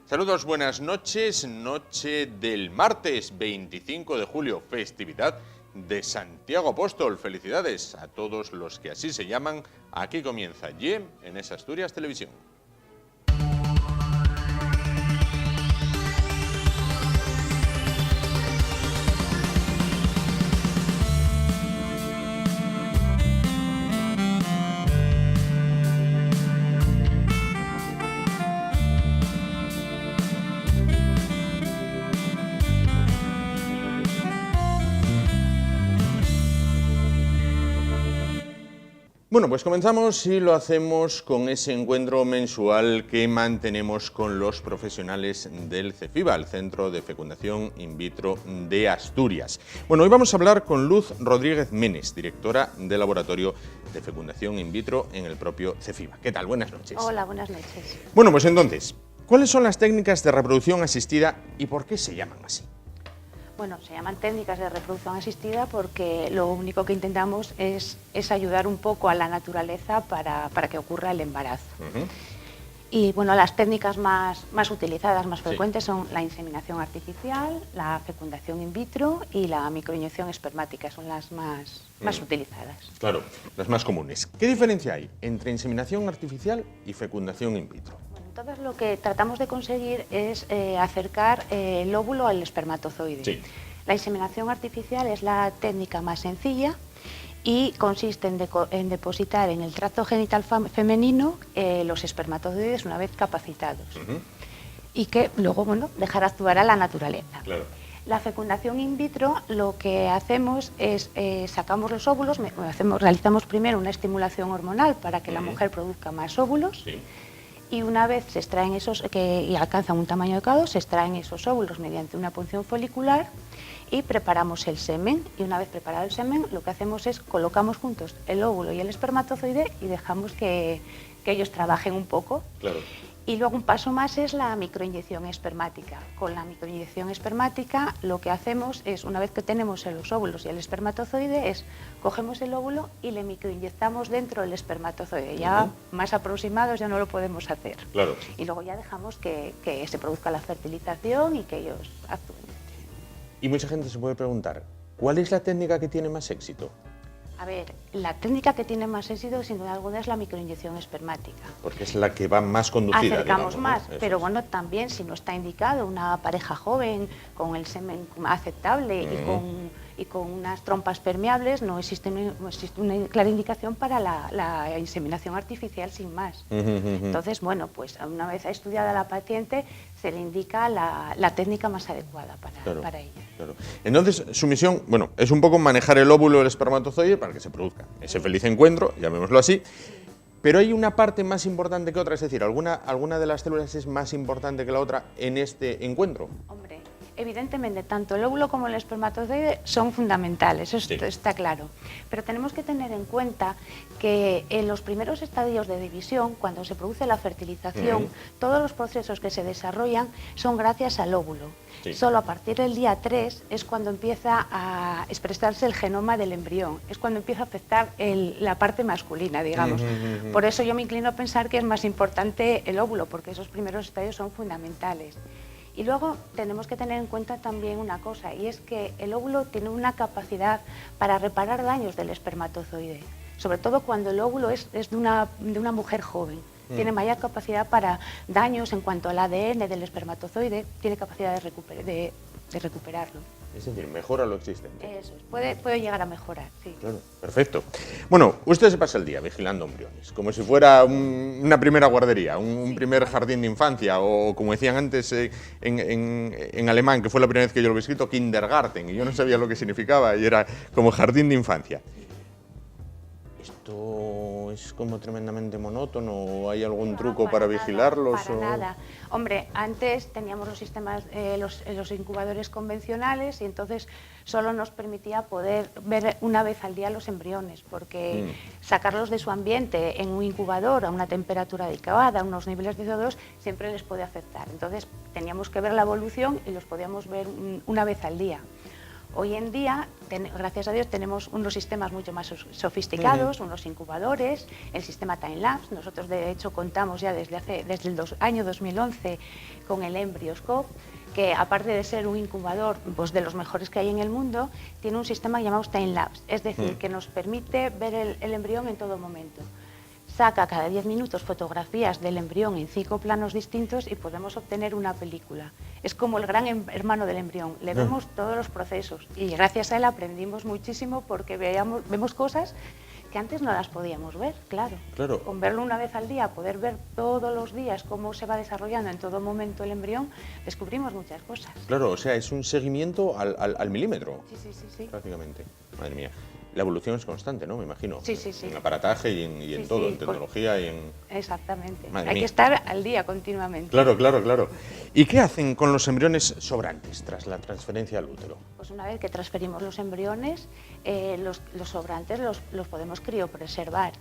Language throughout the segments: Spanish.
Saludos, buenas noches, noche del martes 25 de julio, festividad de Santiago Apóstol. Felicidades a todos los que así se llaman. Aquí comienza YE en Es Asturias Televisión. Bueno, pues comenzamos y lo hacemos con ese encuentro mensual que mantenemos con los profesionales del CEFIBA, el Centro de Fecundación In Vitro de Asturias. Bueno, hoy vamos a hablar con Luz Rodríguez Menes, directora del Laboratorio de Fecundación In Vitro en el propio CEFIBA. ¿Qué tal? Buenas noches. Hola, buenas noches. Bueno, pues entonces, ¿cuáles son las técnicas de reproducción asistida y por qué se llaman así? Bueno, se llaman técnicas de reproducción asistida porque lo único que intentamos es ayudar un poco a la naturaleza para que ocurra el embarazo. Y bueno, las técnicas más utilizadas, más frecuentes son la inseminación artificial, la fecundación in vitro y la microinyección espermática, son las más utilizadas. Claro, las más comunes. ¿Qué diferencia hay entre inseminación artificial y fecundación in vitro? Entonces lo que tratamos de conseguir es acercar el óvulo al espermatozoide. Sí. La inseminación artificial es la técnica más sencilla y consiste en depositar en el tracto genital femenino los espermatozoides una vez capacitados y que luego, bueno, dejar actuar a la naturaleza. Claro. La fecundación in vitro, lo que hacemos es sacamos los óvulos, realizamos primero una estimulación hormonal para que la mujer produzca más óvulos. Sí. Y una vez se extraen y alcanzan un tamaño adecuado, se extraen esos óvulos mediante una punción folicular y preparamos el semen. Y una vez preparado el semen, lo que hacemos es colocamos juntos el óvulo y el espermatozoide y dejamos que ellos trabajen un poco. Claro. Y luego un paso más es la microinyección espermática. Con la microinyección espermática lo que hacemos es, una vez que tenemos los óvulos y el espermatozoide, es cogemos el óvulo y le microinyectamos dentro del espermatozoide. Ya más aproximados ya no lo podemos hacer. Claro. Y luego ya dejamos que se produzca la fertilización y que ellos actúen. Y mucha gente se puede preguntar, ¿cuál es la técnica que tiene más éxito? A ver, la técnica que tiene más éxito sin duda alguna es la microinyección espermática. Porque es la que va más conducida. Acercamos digamos, más, ¿no? pero bueno, también si no está indicado una pareja joven con el semen aceptable y con unas trompas permeables, no existe una clara indicación para la inseminación artificial sin más. Entonces, bueno, pues una vez estudiada la paciente, se le indica la técnica más adecuada para ella. Claro. Entonces, su misión, bueno, es un poco manejar el óvulo del espermatozoide para que se produzca ese feliz encuentro, llamémoslo así, pero hay una parte más importante que otra, es decir, ¿alguna de las células es más importante que la otra en este encuentro? Hombre, evidentemente, tanto el óvulo como el espermatozoide son fundamentales, eso está claro. Pero tenemos que tener en cuenta que en los primeros estadios de división, cuando se produce la fertilización, todos los procesos que se desarrollan son gracias al óvulo. Sí. Solo a partir del día 3 es cuando empieza a expresarse el genoma del embrión, es cuando empieza a afectar la parte masculina, digamos. Por eso yo me inclino a pensar que es más importante el óvulo, porque esos primeros estadios son fundamentales. Y luego tenemos que tener en cuenta también una cosa, y es que el óvulo tiene una capacidad para reparar daños del espermatozoide, sobre todo cuando el óvulo es de una mujer joven. Tiene mayor capacidad para daños en cuanto al ADN del espermatozoide, tiene capacidad de recuperarlo. Es decir, mejora lo existente. Eso, puede llegar a mejorar, sí. Claro, perfecto. Bueno, usted se pasa el día vigilando embriones, como si fuera una primera guardería, un primer jardín de infancia, o como decían antes en alemán, que fue la primera vez que yo lo he escrito, Kindergarten, y yo no sabía lo que significaba, y era como jardín de infancia. ¿Esto es como tremendamente monótono o hay algún truco para vigilarlos? Para nada. Hombre, antes teníamos los sistemas, los incubadores convencionales y entonces solo nos permitía poder ver una vez al día los embriones, porque sacarlos de su ambiente en un incubador a una temperatura adecuada, a unos niveles de CO2, siempre les puede afectar. Entonces teníamos que ver la evolución y los podíamos ver una vez al día. Hoy en día, gracias a Dios, tenemos unos sistemas mucho más sofisticados, unos incubadores, el sistema Time-Lapse. Nosotros, de hecho, contamos ya desde el año 2011 con el Embryoscope, que aparte de ser un incubador pues, de los mejores que hay en el mundo, tiene un sistema llamado Time-Lapse, es decir, que nos permite ver el embrión en todo momento. Saca cada 10 minutos fotografías del embrión en 5 planos distintos y podemos obtener una película. Es como el gran hermano del embrión, le vemos todos los procesos y gracias a él aprendimos muchísimo porque vemos cosas que antes no las podíamos ver, claro. Con verlo una vez al día, poder ver todos los días cómo se va desarrollando en todo momento el embrión, descubrimos muchas cosas. Claro, o sea, es un seguimiento al milímetro. Sí. Prácticamente. Madre mía. La evolución es constante, ¿no? Me imagino. Sí. En aparataje y en todo, en tecnología y en... Exactamente. Madre Hay mía. que estar al día continuamente. Claro. ¿Y qué hacen con los embriones sobrantes tras la transferencia al útero? Pues una vez que transferimos los embriones, los sobrantes los podemos criopreservar.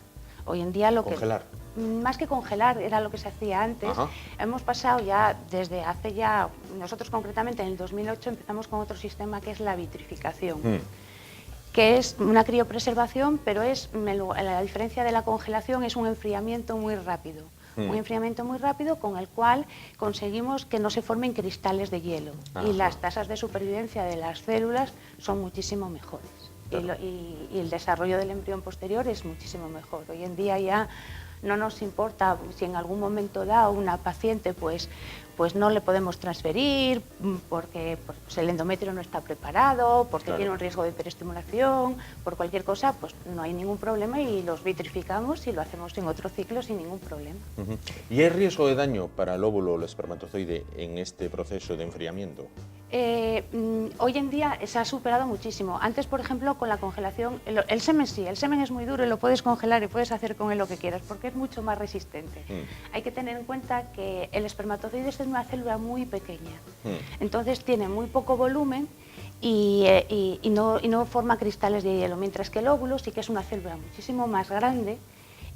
Hoy en día ¿Congelar? Más que congelar, era lo que se hacía antes. Ajá. Hemos pasado ya, desde hace ya, nosotros concretamente en el 2008 empezamos con otro sistema que es la vitrificación. Que es una criopreservación, pero la diferencia de la congelación es un enfriamiento muy rápido. Un enfriamiento muy rápido con el cual conseguimos que no se formen cristales de hielo. Y las tasas de supervivencia de las células son muchísimo mejores. Claro. Y el desarrollo del embrión posterior es muchísimo mejor. Hoy en día ya no nos importa si en algún momento dado una paciente pues no le podemos transferir porque pues el endometrio no está preparado, porque tiene un riesgo de hiperestimulación, por cualquier cosa, pues no hay ningún problema y los vitrificamos y lo hacemos en otro ciclo sin ningún problema. ¿Y hay riesgo de daño para el óvulo o el espermatozoide en este proceso de enfriamiento? Hoy en día se ha superado muchísimo. Antes, por ejemplo, con la congelación, el semen sí, el semen es muy duro y lo puedes congelar y puedes hacer con él lo que quieras porque es mucho más resistente. Hay que tener en cuenta que el espermatozoide es una célula muy pequeña, entonces tiene muy poco volumen y no forma cristales de hielo, mientras que el óvulo sí que es una célula muchísimo más grande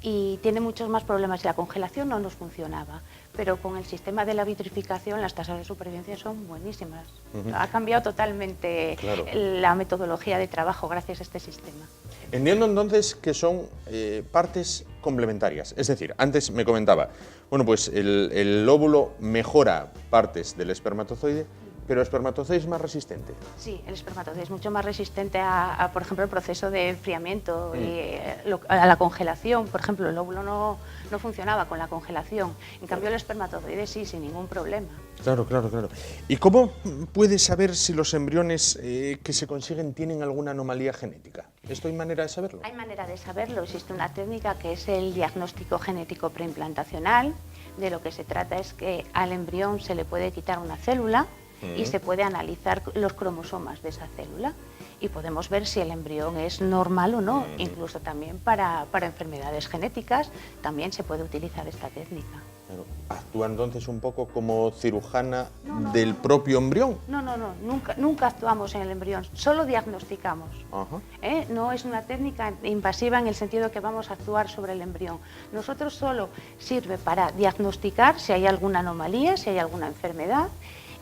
y tiene muchos más problemas. La congelación no nos funcionaba, pero con el sistema de la vitrificación las tasas de supervivencia son buenísimas. Ha cambiado totalmente la metodología de trabajo gracias a este sistema. Entiendo entonces que son partes complementarias, es decir, antes me comentaba, bueno, pues el óvulo mejora partes del espermatozoide, pero el espermatozoide es más resistente. Sí, el espermatozoide es mucho más resistente por ejemplo, el proceso de enfriamiento y a la congelación. Por ejemplo, el óvulo no funcionaba con la congelación, en cambio el espermatozoide sí, sin ningún problema. Claro. ¿Y cómo puedes saber si los embriones que se consiguen tienen alguna anomalía genética? ¿Esto hay manera de saberlo? Hay manera de saberlo. Existe una técnica que es el diagnóstico genético preimplantacional. De lo que se trata es que al embrión se le puede quitar una célula y se puede analizar los cromosomas de esa célula y podemos ver si el embrión es normal o no. Incluso también para enfermedades genéticas también se puede utilizar esta técnica. Claro. ¿Actúa entonces un poco como cirujana del propio embrión? No, nunca actuamos en el embrión, solo diagnosticamos. No es una técnica invasiva en el sentido que vamos a actuar sobre el embrión. Nosotros solo sirve para diagnosticar si hay alguna anomalía, si hay alguna enfermedad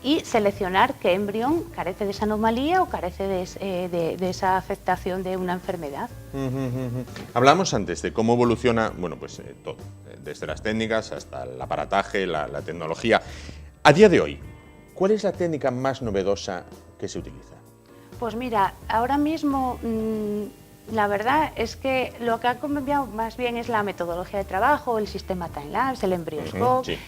y seleccionar qué embrión carece de esa anomalía o carece de esa afectación de una enfermedad. Hablamos antes de cómo evoluciona, bueno, pues todo, desde las técnicas hasta el aparataje, la tecnología. A día de hoy, ¿cuál es la técnica más novedosa que se utiliza? Pues mira, ahora mismo la verdad es que lo que ha cambiado más bien es la metodología de trabajo, el sistema Time-Lapse, el Embryoscope.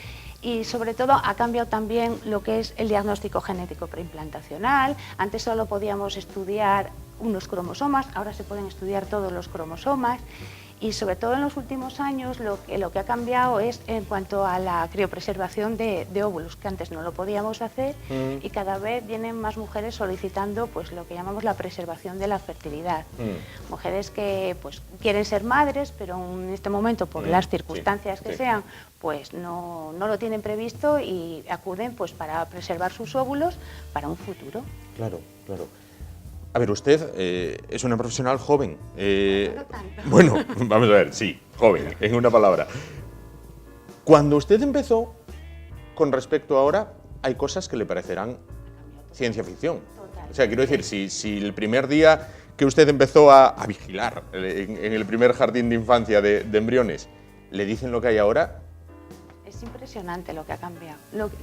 Y sobre todo ha cambiado también lo que es el diagnóstico genético preimplantacional. Antes solo podíamos estudiar unos cromosomas, ahora se pueden estudiar todos los cromosomas. Y sobre todo en los últimos años lo que ha cambiado es en cuanto a la criopreservación de óvulos, que antes no lo podíamos hacer y cada vez vienen más mujeres solicitando pues lo que llamamos la preservación de la fertilidad. Mujeres que pues quieren ser madres, pero en este momento por las circunstancias que sean, pues no lo tienen previsto y acuden pues para preservar sus óvulos para un futuro. Claro. A ver, usted es una profesional joven. No tanto. Bueno, vamos a ver, sí, joven, en una palabra. Cuando usted empezó, con respecto a ahora, hay cosas que le parecerán ciencia ficción. O sea, quiero decir, si el primer día que usted empezó a vigilar en el primer jardín de infancia de embriones, le dicen lo que hay ahora... Es impresionante lo que ha cambiado,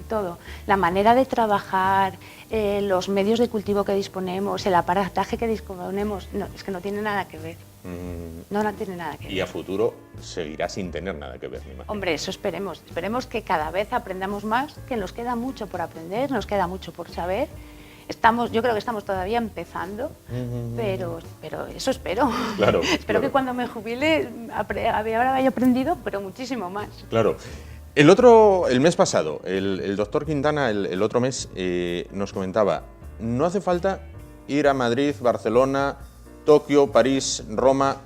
todo. La manera de trabajar, los medios de cultivo que disponemos, el aparataje que disponemos, no, es que no tiene nada que ver. No tiene nada que ver. Y a futuro seguirá sin tener nada que ver, me imagino. Hombre, eso esperemos. Esperemos que cada vez aprendamos más, que nos queda mucho por aprender, nos queda mucho por saber. Yo creo que estamos todavía empezando, pero eso espero. Claro, espero que cuando me jubile ahora haya aprendido, pero muchísimo más. Claro. El mes pasado, el doctor Quintana, el otro mes, nos comentaba, no hace falta ir a Madrid, Barcelona, Tokio, París, Roma,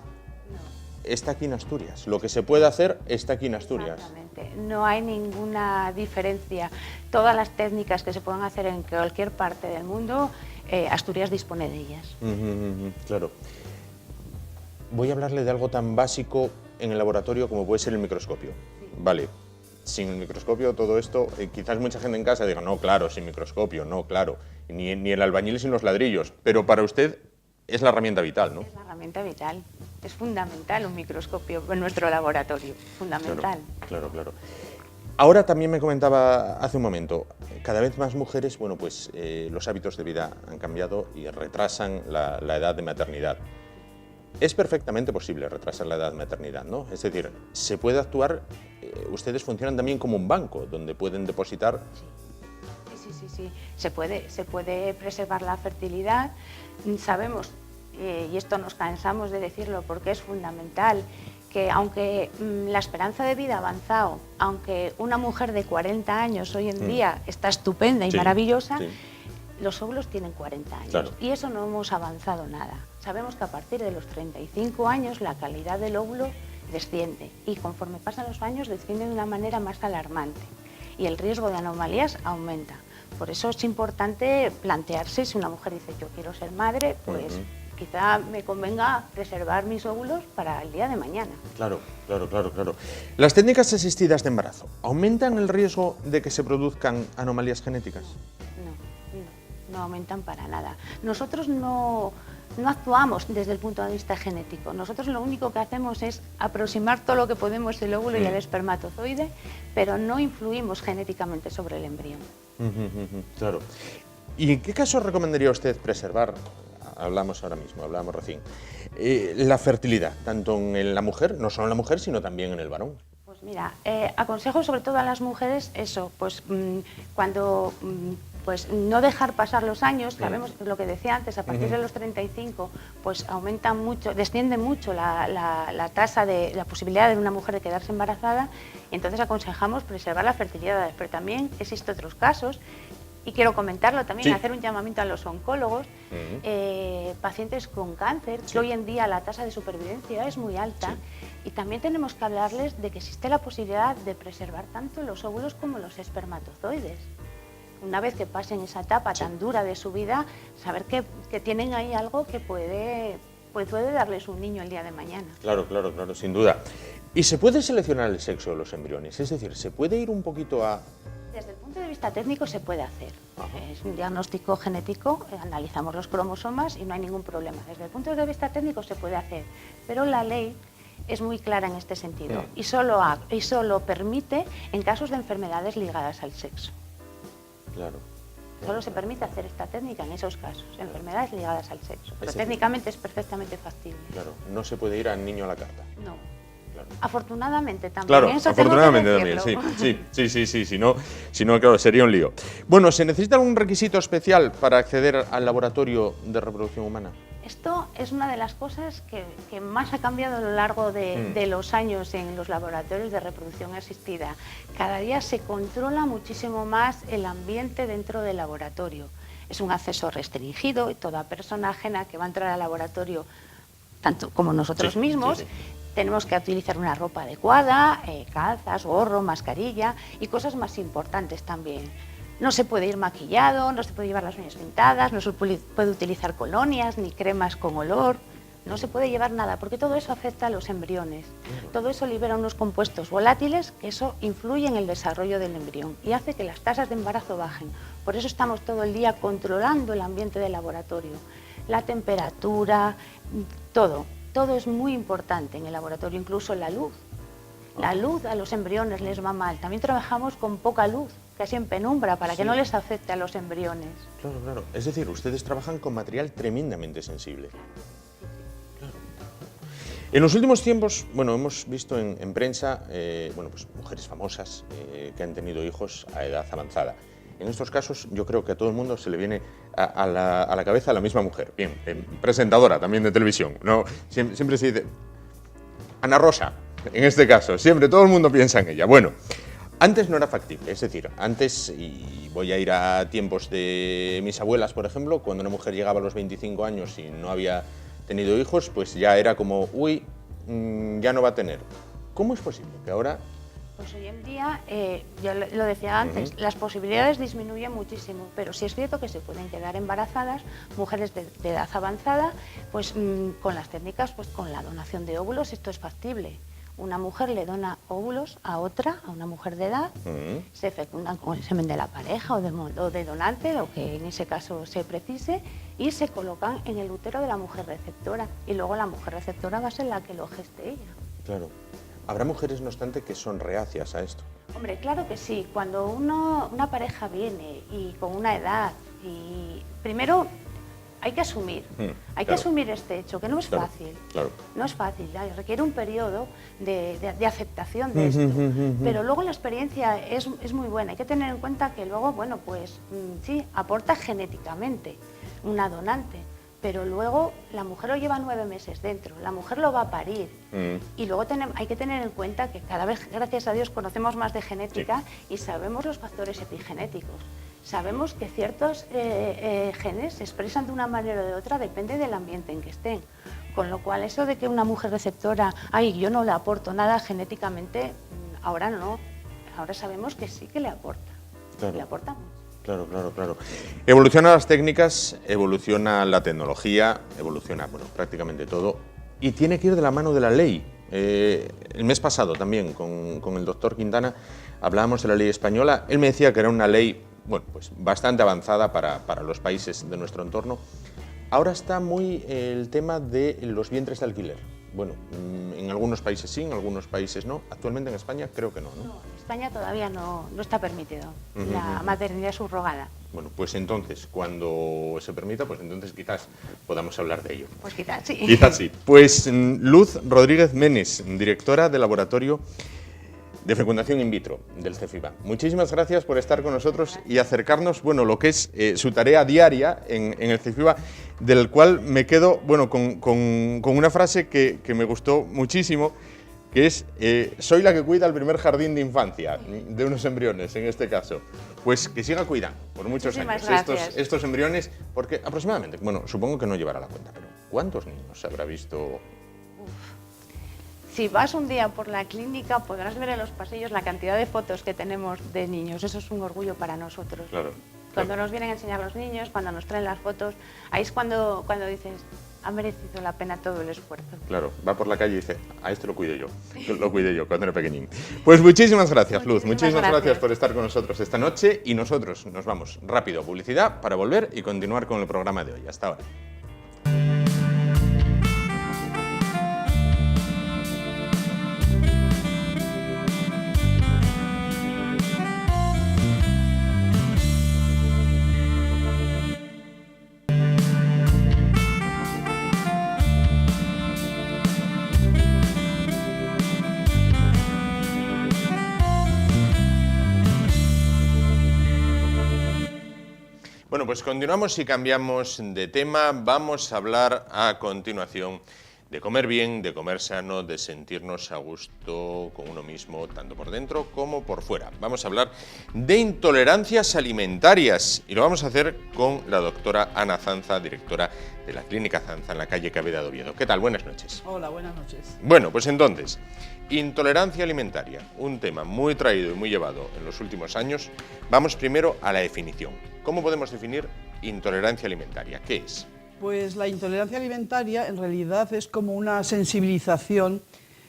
está aquí en Asturias. Lo que se puede hacer está aquí en Asturias. Exactamente, no hay ninguna diferencia. Todas las técnicas que se puedan hacer en cualquier parte del mundo, Asturias dispone de ellas. Claro. Voy a hablarle de algo tan básico en el laboratorio como puede ser el microscopio. Sí. Vale. Sin el microscopio todo esto, quizás mucha gente en casa diga, no, claro, sin microscopio, no, claro, ni el albañil sin los ladrillos, pero para usted es la herramienta vital, ¿no? Es la herramienta vital, es fundamental un microscopio en nuestro laboratorio, fundamental. Claro. Ahora también me comentaba hace un momento, cada vez más mujeres, bueno, pues los hábitos de vida han cambiado y retrasan la edad de maternidad. Es perfectamente posible retrasar la edad de maternidad, ¿no? Es decir, se puede actuar, ustedes funcionan también como un banco, donde pueden depositar... Sí. Se puede preservar la fertilidad. Sabemos, y esto nos cansamos de decirlo porque es fundamental, que aunque la esperanza de vida ha avanzado, aunque una mujer de 40 años hoy en día está estupenda y maravillosa, los óvulos tienen 40 años, claro. Y eso no hemos avanzado nada. Sabemos que a partir de los 35 años la calidad del óvulo desciende y conforme pasan los años desciende de una manera más alarmante y el riesgo de anomalías aumenta. Por eso es importante plantearse, si una mujer dice yo quiero ser madre, pues quizá me convenga preservar mis óvulos para el día de mañana. Claro. ¿Las técnicas asistidas de embarazo aumentan el riesgo de que se produzcan anomalías genéticas? No aumentan para nada. Nosotros no actuamos desde el punto de vista genético. Nosotros lo único que hacemos es aproximar todo lo que podemos el óvulo y el espermatozoide, pero no influimos genéticamente sobre el embrión. Claro. ¿Y en qué caso recomendaría usted preservar, hablábamos recién, la fertilidad, tanto en la mujer, no solo en la mujer, sino también en el varón? Pues mira, aconsejo sobre todo a las mujeres eso, pues cuando... pues no dejar pasar los años, sabemos lo que decía antes, a partir de los 35, pues desciende mucho la tasa de la posibilidad de una mujer de quedarse embarazada, y entonces aconsejamos preservar la fertilidad, pero también existen otros casos, y quiero comentarlo también, hacer un llamamiento a los oncólogos, pacientes con cáncer, que hoy en día la tasa de supervivencia es muy alta, y también tenemos que hablarles de que existe la posibilidad de preservar tanto los óvulos como los espermatozoides. Una vez que pasen esa etapa tan dura de su vida, saber que tienen ahí algo que puede darles un niño el día de mañana. Claro, sin duda. ¿Y se puede seleccionar el sexo de los embriones? Es decir, ¿se puede ir un poquito a...? Desde el punto de vista técnico se puede hacer. Es un diagnóstico genético, analizamos los cromosomas y no hay ningún problema. Desde el punto de vista técnico se puede hacer, pero la ley es muy clara en este sentido y solo permite en casos de enfermedades ligadas al sexo. Claro. Solo se permite hacer esta técnica en esos casos, enfermedades ligadas al sexo. Pero técnicamente es perfectamente factible. Claro, no se puede ir al niño a la carta. No. Claro. Afortunadamente también. Claro, afortunadamente también, sí. Si no, claro, sería un lío. Bueno, ¿se necesita un requisito especial para acceder al laboratorio de reproducción humana? Esto es una de las cosas que más ha cambiado a lo largo de los años en los laboratorios de reproducción asistida. Cada día se controla muchísimo más el ambiente dentro del laboratorio. Es un acceso restringido y toda persona ajena que va a entrar al laboratorio, tanto como nosotros mismos, tenemos que utilizar una ropa adecuada, calzas, gorro, mascarilla y cosas más importantes también. No se puede ir maquillado, no se puede llevar las uñas pintadas, no se puede utilizar colonias ni cremas con olor, no se puede llevar nada, porque todo eso afecta a los embriones. Todo eso libera unos compuestos volátiles, que eso influye en el desarrollo del embrión y hace que las tasas de embarazo bajen. Por eso estamos todo el día controlando el ambiente del laboratorio, la temperatura, todo es muy importante en el laboratorio, incluso la luz. La luz a los embriones les va mal. También trabajamos con poca luz, casi en penumbra, para que no les afecte a los embriones. Claro, claro. Es decir, ustedes trabajan con material tremendamente sensible. Claro. En los últimos tiempos, bueno, hemos visto en prensa, pues mujeres famosas que han tenido hijos a edad avanzada. En estos casos, yo creo que a todo el mundo se le viene a la cabeza la misma mujer. Bien, presentadora también de televisión, ¿no? Siempre se dice Ana Rosa. En este caso, siempre todo el mundo piensa en ella. Bueno, antes no era factible, es decir, antes, y voy a ir a tiempos de mis abuelas, por ejemplo, cuando una mujer llegaba a los 25 años y no había tenido hijos, pues ya era como, uy, ya no va a tener. ¿Cómo es posible que ahora...? Pues hoy en día, yo lo decía antes, las posibilidades disminuyen muchísimo, pero sí es cierto que se pueden quedar embarazadas mujeres de edad avanzada, pues con las técnicas, pues con la donación de óvulos, esto es factible. Una mujer le dona óvulos a otra, a una mujer de edad, se fecundan con el semen de la pareja o de donante, lo que en ese caso se precise, y se colocan en el útero de la mujer receptora. Y luego la mujer receptora va a ser la que lo geste ella. Claro. ¿Habrá mujeres, no obstante, que son reacias a esto? Hombre, claro que sí. Cuando una pareja viene y con una edad, y primero hay que asumir, asumir este hecho, que no es fácil. Claro. No es fácil, requiere un periodo de aceptación de esto. Pero luego la experiencia es muy buena. Hay que tener en cuenta que luego, bueno, pues sí, aporta genéticamente una donante. Pero luego la mujer lo lleva 9 meses dentro, la mujer lo va a parir. Y luego hay que tener en cuenta que cada vez, gracias a Dios, conocemos más de genética y sabemos los factores epigenéticos. Sabemos que ciertos genes se expresan de una manera o de otra, depende del ambiente en que estén. Con lo cual, eso de que una mujer receptora, yo no le aporto nada genéticamente, ahora no. Ahora sabemos que sí que le aporta. Claro. Le aporta mucho. Claro, claro, claro. Evolucionan las técnicas, evoluciona la tecnología, evoluciona, bueno, prácticamente todo, y tiene que ir de la mano de la ley. El mes pasado también, con el doctor Quintana, hablábamos de la ley española. Él me decía que era una ley, bueno, pues bastante avanzada para los países de nuestro entorno. Ahora está muy el tema de los vientres de alquiler. Bueno, en algunos países sí, en algunos países no. Actualmente en España creo que no, ¿no? No, en España todavía no está permitido la maternidad subrogada. Bueno, pues entonces, cuando se permita, pues entonces quizás podamos hablar de ello. Pues quizás sí. Quizás sí. Pues Luz Rodríguez Menes, directora del Laboratorio de Fecundación In Vitro del CEFIBA. Muchísimas gracias por estar con nosotros y acercarnos, bueno, lo que es su tarea diaria en el CEFIBA, del cual me quedo, bueno, con una frase que me gustó muchísimo, que es, soy la que cuida el primer jardín de infancia, de unos embriones en este caso. Pues que siga cuidando por muchos años estos embriones, porque aproximadamente, bueno, supongo que no llevará la cuenta, pero ¿cuántos niños habrá visto? Si vas un día por la clínica podrás ver en los pasillos la cantidad de fotos que tenemos de niños. Eso es un orgullo para nosotros. Claro, cuando nos vienen a enseñar los niños, cuando nos traen las fotos, ahí es cuando dices, ha merecido la pena todo el esfuerzo. Claro, va por la calle y dice, a este lo cuidé yo cuando era pequeñín. Pues muchísimas gracias, Luz, muchísimas gracias por estar con nosotros esta noche y nosotros nos vamos rápido a publicidad para volver y continuar con el programa de hoy. Hasta ahora. Bueno, pues continuamos y cambiamos de tema. Vamos a hablar a continuación de comer bien, de comer sano, de sentirnos a gusto con uno mismo, tanto por dentro como por fuera. Vamos a hablar de intolerancias alimentarias y lo vamos a hacer con la doctora Ana Zanza, directora de la Clínica Zanza en la calle Caveda de Oviedo. ¿Qué tal? Buenas noches. Hola, buenas noches. Bueno, pues entonces, intolerancia alimentaria, un tema muy traído y muy llevado en los últimos años. Vamos primero a la definición. ¿Cómo podemos definir intolerancia alimentaria? ¿Qué es? Pues la intolerancia alimentaria en realidad es como una sensibilización,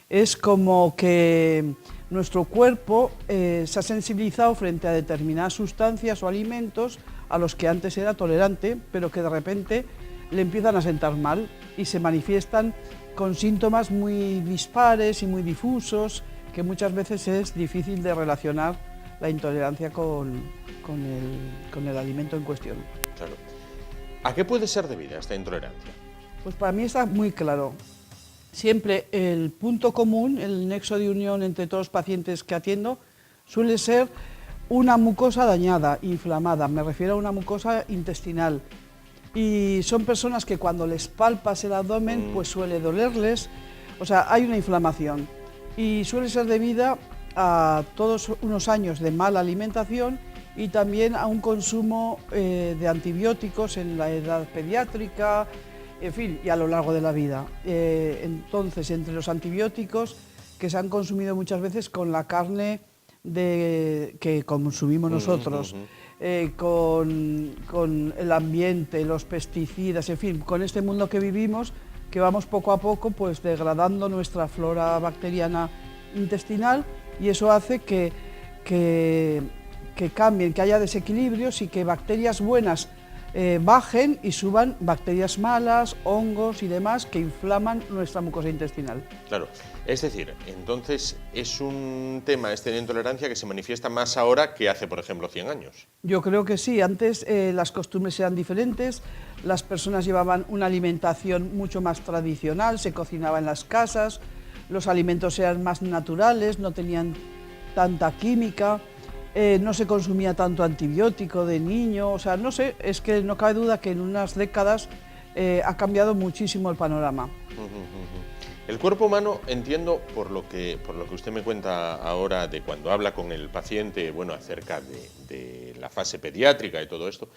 es como que nuestro cuerpo se ha sensibilizado frente a determinadas sustancias o alimentos a los que antes era tolerante, pero que de repente le empiezan a sentar mal y se manifiestan con síntomas muy dispares y muy difusos, que muchas veces es difícil de relacionar la intolerancia con el alimento en cuestión. Claro. ¿A qué puede ser debida esta intolerancia? Pues para mí está muy claro. Siempre el punto común, el nexo de unión entre todos los pacientes que atiendo, suele ser una mucosa dañada, inflamada. Me refiero a una mucosa intestinal. Y son personas que cuando les palpas el abdomen, pues suele dolerles. O sea, hay una inflamación. Y suele ser debida a todos unos años de mala alimentación y también a un consumo de antibióticos en la edad pediátrica, en fin, y a lo largo de la vida. Entonces, entre los antibióticos que se han consumido muchas veces con la carne que consumimos nosotros, con el ambiente, los pesticidas, en fin, con este mundo que vivimos, que vamos poco a poco pues degradando nuestra flora bacteriana intestinal, y eso hace que cambien, que haya desequilibrios y que bacterias buenas bajen y suban bacterias malas, hongos y demás que inflaman nuestra mucosa intestinal. Claro, es decir, entonces es un tema este de intolerancia que se manifiesta más ahora que hace, por ejemplo, 100 años. Yo creo que sí, antes las costumbres eran diferentes, las personas llevaban una alimentación mucho más tradicional, se cocinaba en las casas, los alimentos eran más naturales, no tenían tanta química. No se consumía tanto antibiótico de niño, o sea, no sé, es que no cabe duda que en unas décadas ha cambiado muchísimo el panorama. El cuerpo humano, entiendo, por lo que usted me cuenta ahora de cuando habla con el paciente, bueno, acerca de la fase pediátrica y todo esto,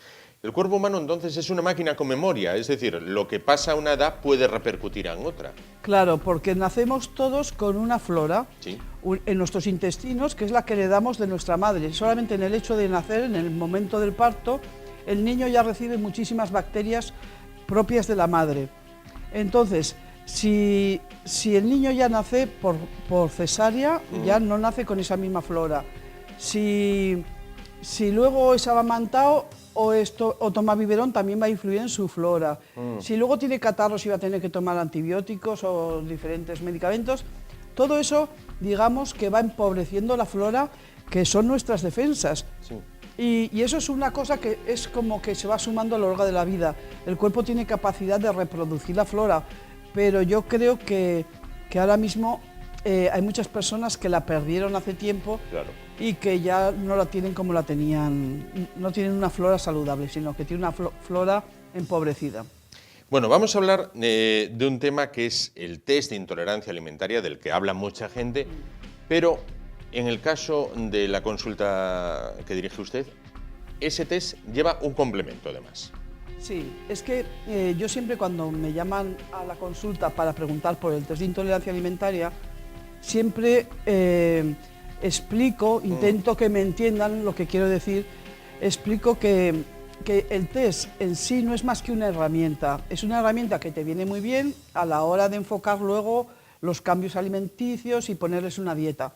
el cuerpo humano entonces es una máquina con memoria, es decir, lo que pasa a una edad puede repercutir en otra. Claro, porque nacemos todos con una flora, ¿sí?, en nuestros intestinos, que es la que heredamos de nuestra madre. Solamente en el hecho de nacer, en el momento del parto, el niño ya recibe muchísimas bacterias propias de la madre. Entonces, si el niño ya nace por cesárea, ya no nace con esa misma flora. Si luego es amamantado o toma biberón, también va a influir en su flora. Si luego tiene catarros y va a tener que tomar antibióticos o diferentes medicamentos, todo eso, digamos, que va empobreciendo la flora, que son nuestras defensas. Sí. Y eso es una cosa que es como que se va sumando a lo largo de la vida. El cuerpo tiene capacidad de reproducir la flora, pero yo creo que ahora mismo hay muchas personas que la perdieron hace tiempo. Claro. Y que ya no la tienen como la tenían, no tienen una flora saludable, sino que tienen una flora empobrecida. Bueno, vamos a hablar de un tema que es el test de intolerancia alimentaria, del que habla mucha gente, pero en el caso de la consulta que dirige usted, ese test lleva un complemento además. Sí, es que yo siempre cuando me llaman a la consulta para preguntar por el test de intolerancia alimentaria, siempre explico, intento que me entiendan lo que quiero decir, explico que el test en sí no es más que una herramienta, es una herramienta que te viene muy bien a la hora de enfocar luego los cambios alimenticios y ponerles una dieta.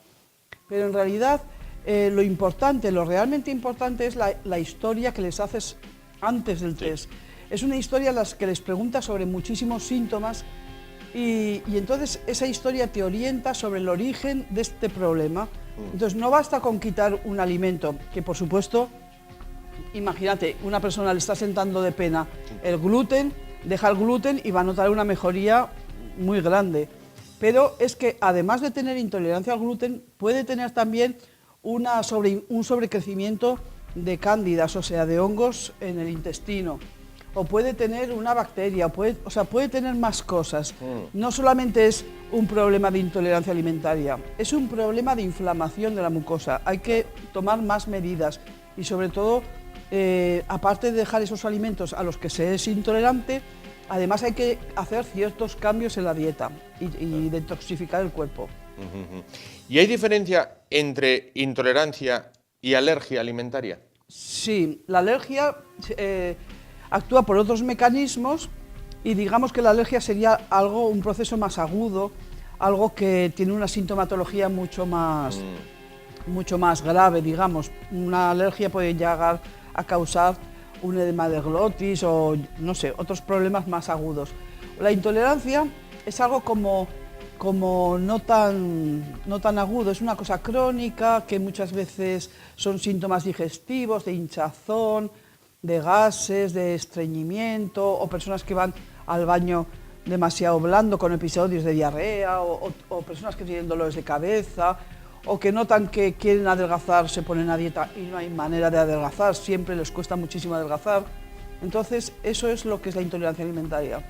Pero en realidad lo importante, lo realmente importante es la historia que les haces antes del test. Es una historia en la que les preguntas sobre muchísimos síntomas y entonces esa historia te orienta sobre el origen de este problema. Entonces no basta con quitar un alimento, que por supuesto, imagínate, una persona le está sentando de pena el gluten, deja el gluten y va a notar una mejoría muy grande. Pero es que además de tener intolerancia al gluten, puede tener también un sobrecrecimiento de cándidas, o sea, de hongos en el intestino. O puede tener una bacteria, puede tener más cosas. No solamente es un problema de intolerancia alimentaria, es un problema de inflamación de la mucosa. Hay que tomar más medidas y sobre todo, aparte de dejar esos alimentos a los que se es intolerante, además hay que hacer ciertos cambios en la dieta y detoxificar el cuerpo. ¿Y hay diferencia entre intolerancia y alergia alimentaria? Sí, la alergia actúa por otros mecanismos y digamos que la alergia sería un proceso más agudo, algo que tiene una sintomatología mucho más grave, digamos. Una alergia puede llegar a causar un edema de glotis o, no sé, otros problemas más agudos. La intolerancia es algo como no tan agudo, es una cosa crónica que muchas veces son síntomas digestivos, de hinchazón, de gases, de estreñimiento, o personas que van al baño demasiado blando con episodios de diarrea, o personas que tienen dolores de cabeza, o que notan que quieren adelgazar, se ponen a dieta y no hay manera de adelgazar, siempre les cuesta muchísimo adelgazar. Entonces, eso es lo que es la intolerancia alimentaria,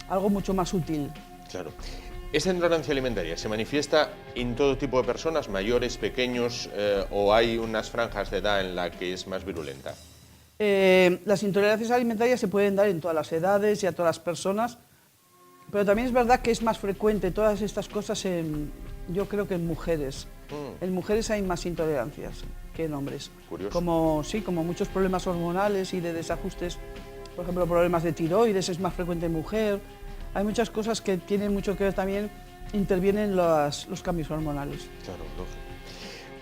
algo mucho más útil. Claro. ¿Esta intolerancia alimentaria se manifiesta en todo tipo de personas, mayores, pequeños, o hay unas franjas de edad en la que es más virulenta? Las intolerancias alimentarias se pueden dar en todas las edades y a todas las personas, pero también es verdad que es más frecuente todas estas cosas yo creo que en mujeres. En mujeres hay más intolerancias que en hombres. Curioso. Como muchos problemas hormonales y de desajustes, por ejemplo, problemas de tiroides es más frecuente en mujer. Hay muchas cosas que tienen mucho que ver también, intervienen los cambios hormonales. Claro, lógico.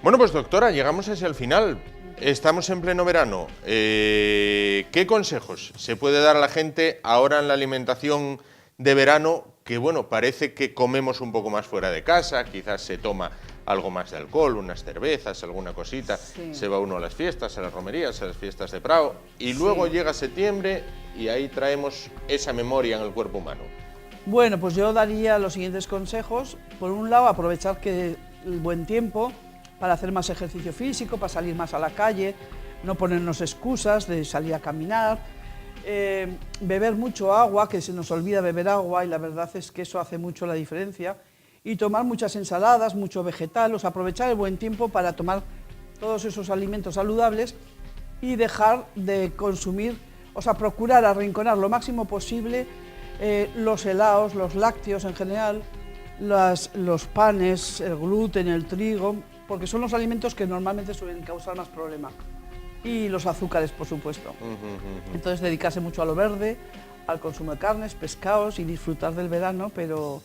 Bueno, pues doctora, llegamos hacia el final. Estamos en pleno verano. ¿Qué consejos se puede dar a la gente ahora en la alimentación de verano? Que bueno, parece que comemos un poco más fuera de casa, quizás se toma algo más de alcohol, unas cervezas, alguna cosita, sí. Se va uno a las fiestas, a las romerías, a las fiestas de Prado, y luego llega septiembre y ahí traemos esa memoria en el cuerpo humano. Bueno, pues yo daría los siguientes consejos. Por un lado, aprovechar que el buen tiempo para hacer más ejercicio físico, para salir más a la calle, no ponernos excusas de salir a caminar, beber mucho agua, que se nos olvida beber agua y la verdad es que eso hace mucho la diferencia, y tomar muchas ensaladas, mucho vegetal, aprovechar el buen tiempo para tomar todos esos alimentos saludables y dejar de consumir, procurar arrinconar lo máximo posible los helados, los lácteos en general, los panes, el gluten, el trigo, porque son los alimentos que normalmente suelen causar más problemas. Y los azúcares, por supuesto. Entonces, dedicarse mucho a lo verde, al consumo de carnes, pescados y disfrutar del verano, pero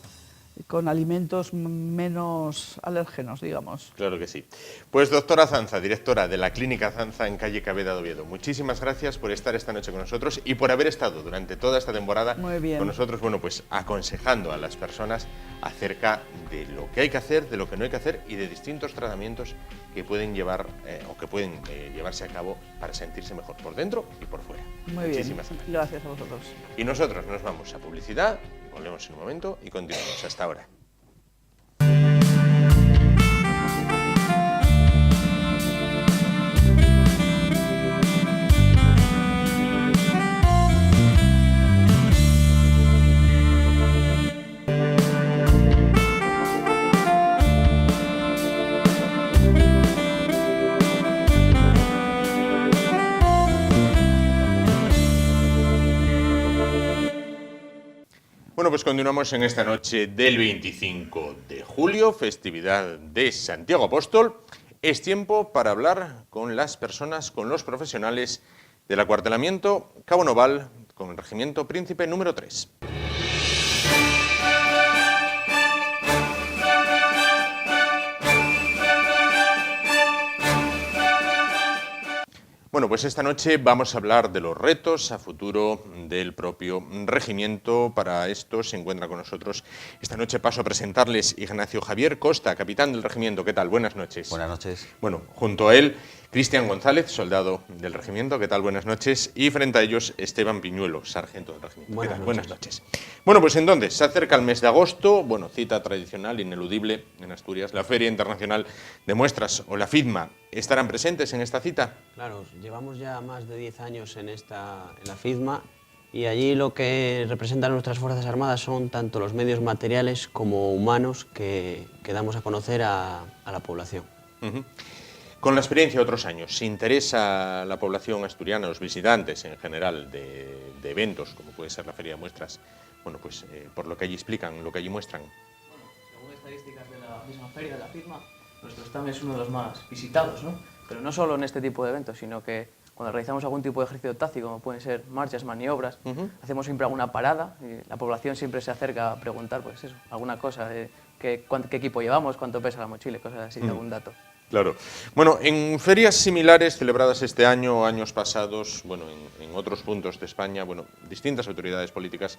con alimentos menos alérgenos, digamos. Claro que sí. Pues doctora Zanza, directora de la Clínica Zanza en calle Caveda de Oviedo, muchísimas gracias por estar esta noche con nosotros y por haber estado durante toda esta temporada con nosotros, bueno, pues aconsejando a las personas acerca de lo que hay que hacer, de lo que no hay que hacer y de distintos tratamientos que pueden llevar o que pueden llevarse a cabo para sentirse mejor por dentro y por fuera. Muy Muchísimas bien, gracias a vosotros. Y nosotros nos vamos a publicidad, volvemos en un momento y continuamos. Hasta ahora. Bueno, pues continuamos en esta noche del 25 de julio, festividad de Santiago Apóstol. Es tiempo para hablar con las personas, con los profesionales del acuartelamiento Cabo Noval, con el Regimiento Príncipe número 3. Bueno, pues esta noche vamos a hablar de los retos a futuro del propio regimiento. Para esto se encuentra con nosotros esta noche. Paso a presentarles Ignacio Javier Costa, capitán del regimiento. ¿Qué tal? Buenas noches. Buenas noches. Bueno, junto a él, Cristian González, soldado del regimiento. ¿Qué tal? Buenas noches. Y frente a ellos, Esteban Piñuelo, sargento del regimiento. ¿Qué tal? Buenas noches. Bueno, pues entonces, se acerca el mes de agosto, bueno, cita tradicional, ineludible en Asturias, la Feria Internacional de Muestras, o la FIDMA. ¿Estarán presentes en esta cita? Claro, llevamos ya más de 10 años en la FIDMA y allí lo que representan nuestras Fuerzas Armadas son tanto los medios materiales como humanos que damos a conocer a la población. Con la experiencia de otros años, ¿se interesa la población asturiana, los visitantes en general de eventos, como puede ser la Feria de Muestras, bueno, pues por lo que allí explican, lo que allí muestran? Bueno, según estadísticas de la misma feria de la FIDMA, nuestro stand es uno de los más visitados, ¿no? Pero no solo en este tipo de eventos, sino que cuando realizamos algún tipo de ejercicio táctico, como pueden ser marchas, maniobras, hacemos siempre alguna parada y la población siempre se acerca a preguntar, pues eso, alguna cosa de qué equipo llevamos, cuánto pesa la mochila, cosas así, algún dato. Claro. Bueno, en ferias similares celebradas este año o años pasados, bueno, en otros puntos de España, bueno, distintas autoridades políticas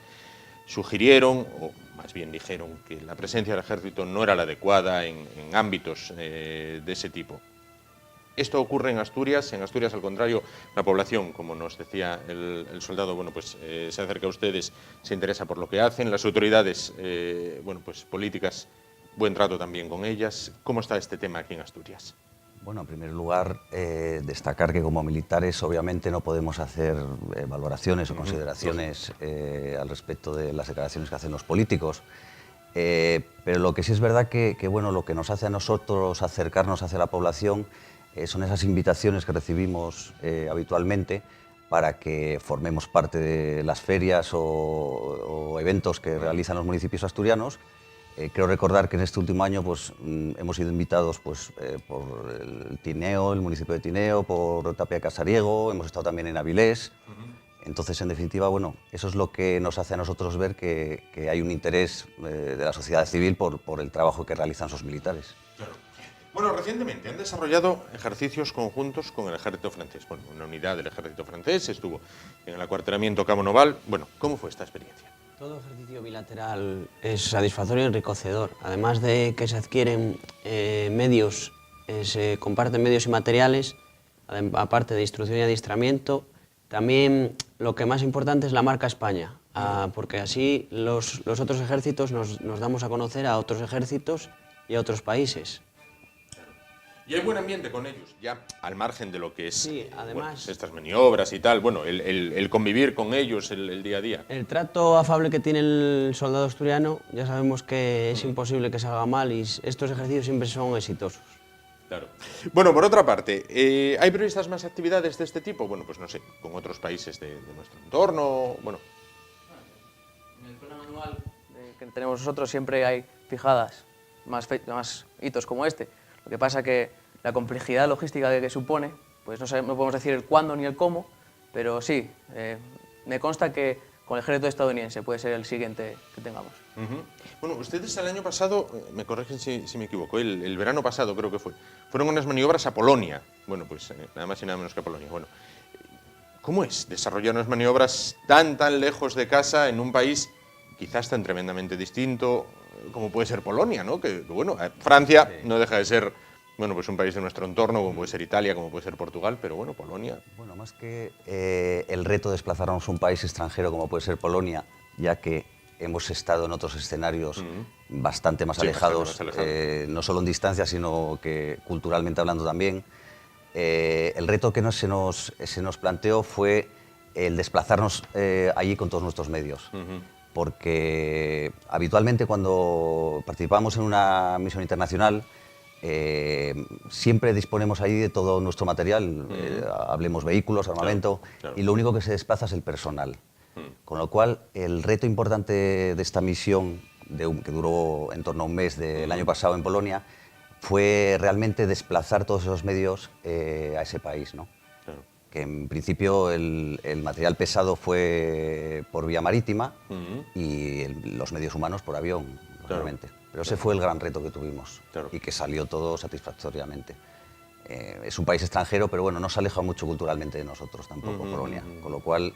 sugirieron, o más bien dijeron, que la presencia del ejército no era la adecuada en ámbitos de ese tipo. Esto ocurre en Asturias, al contrario, la población, como nos decía el soldado, bueno, pues se acerca a ustedes, se interesa por lo que hacen, las autoridades, bueno, pues políticas, buen trato también con ellas. ¿Cómo está este tema aquí en Asturias? Bueno, en primer lugar, destacar que como militares obviamente no podemos hacer valoraciones o consideraciones al respecto de las declaraciones que hacen los políticos, pero lo que sí es verdad que bueno, lo que nos hace a nosotros acercarnos hacia la población son esas invitaciones que recibimos habitualmente para que formemos parte de las ferias o eventos que realizan los municipios asturianos. Creo recordar que en este último año pues, hemos sido invitados pues, por el Tineo, el municipio de Tineo, por Tapia de Casariego, hemos estado también en Avilés. Entonces, en definitiva, bueno, eso es lo que nos hace a nosotros ver que hay un interés de la sociedad civil por el trabajo que realizan sus militares. Claro. Bueno, recientemente han desarrollado ejercicios conjuntos con el ejército francés. Bueno, una unidad del ejército francés estuvo en el acuartelamiento Cabo Noval. Bueno, ¿cómo fue esta experiencia? Todo ejercicio bilateral es satisfactorio y enriquecedor. Además de que se adquieren medios, se comparten medios y materiales, aparte de instrucción y adiestramiento, también lo que más importante es la marca España, porque así los otros ejércitos nos damos a conocer a otros ejércitos y a otros países. Y hay buen ambiente con ellos, ya al margen de lo que es Sí, además, bueno, pues estas maniobras y tal, bueno, el convivir con ellos el día a día. El trato afable que tiene el soldado asturiano, ya sabemos que es imposible que salga mal y estos ejercicios siempre son exitosos. Claro. Bueno, por otra parte, ¿hay previstas más actividades de este tipo? Bueno, pues no sé, con otros países de nuestro entorno, bueno. En el plan anual que tenemos nosotros siempre hay fijadas más hitos como este. Lo que pasa que la complejidad logística que supone, pues no podemos decir el cuándo ni el cómo, pero sí, me consta que con el ejército estadounidense puede ser el siguiente que tengamos. Bueno, ustedes el año pasado, me corrigen si me equivoco, el verano pasado creo que fueron unas maniobras a Polonia. Bueno, pues nada más y nada menos que a Polonia. Bueno, ¿cómo es desarrollar unas maniobras tan lejos de casa en un país quizás tan tremendamente distinto como puede ser Polonia, ¿no? Que bueno, Francia no deja de ser, bueno, pues un país de nuestro entorno, como puede ser Italia, como puede ser Portugal, pero bueno, Polonia. Bueno, más que el reto de desplazarnos a un país extranjero como puede ser Polonia, ya que hemos estado en otros escenarios bastante más alejados, no solo en distancia, sino que culturalmente hablando también. El reto que se nos planteó fue el desplazarnos allí con todos nuestros medios. Porque habitualmente cuando participamos en una misión internacional siempre disponemos ahí de todo nuestro material, hablemos vehículos, armamento, claro. Y lo único que se desplaza es el personal. Con lo cual, el reto importante de esta misión, que duró en torno a un mes del año pasado en Polonia, fue realmente desplazar todos esos medios a ese país, ¿no? Claro. Que en principio el material pesado fue por vía marítima y los medios humanos por avión, obviamente. Claro. Pero ese fue el gran reto que tuvimos y que salió todo satisfactoriamente. Es un país extranjero, pero bueno, no se aleja mucho culturalmente de nosotros tampoco, Polonia, con lo cual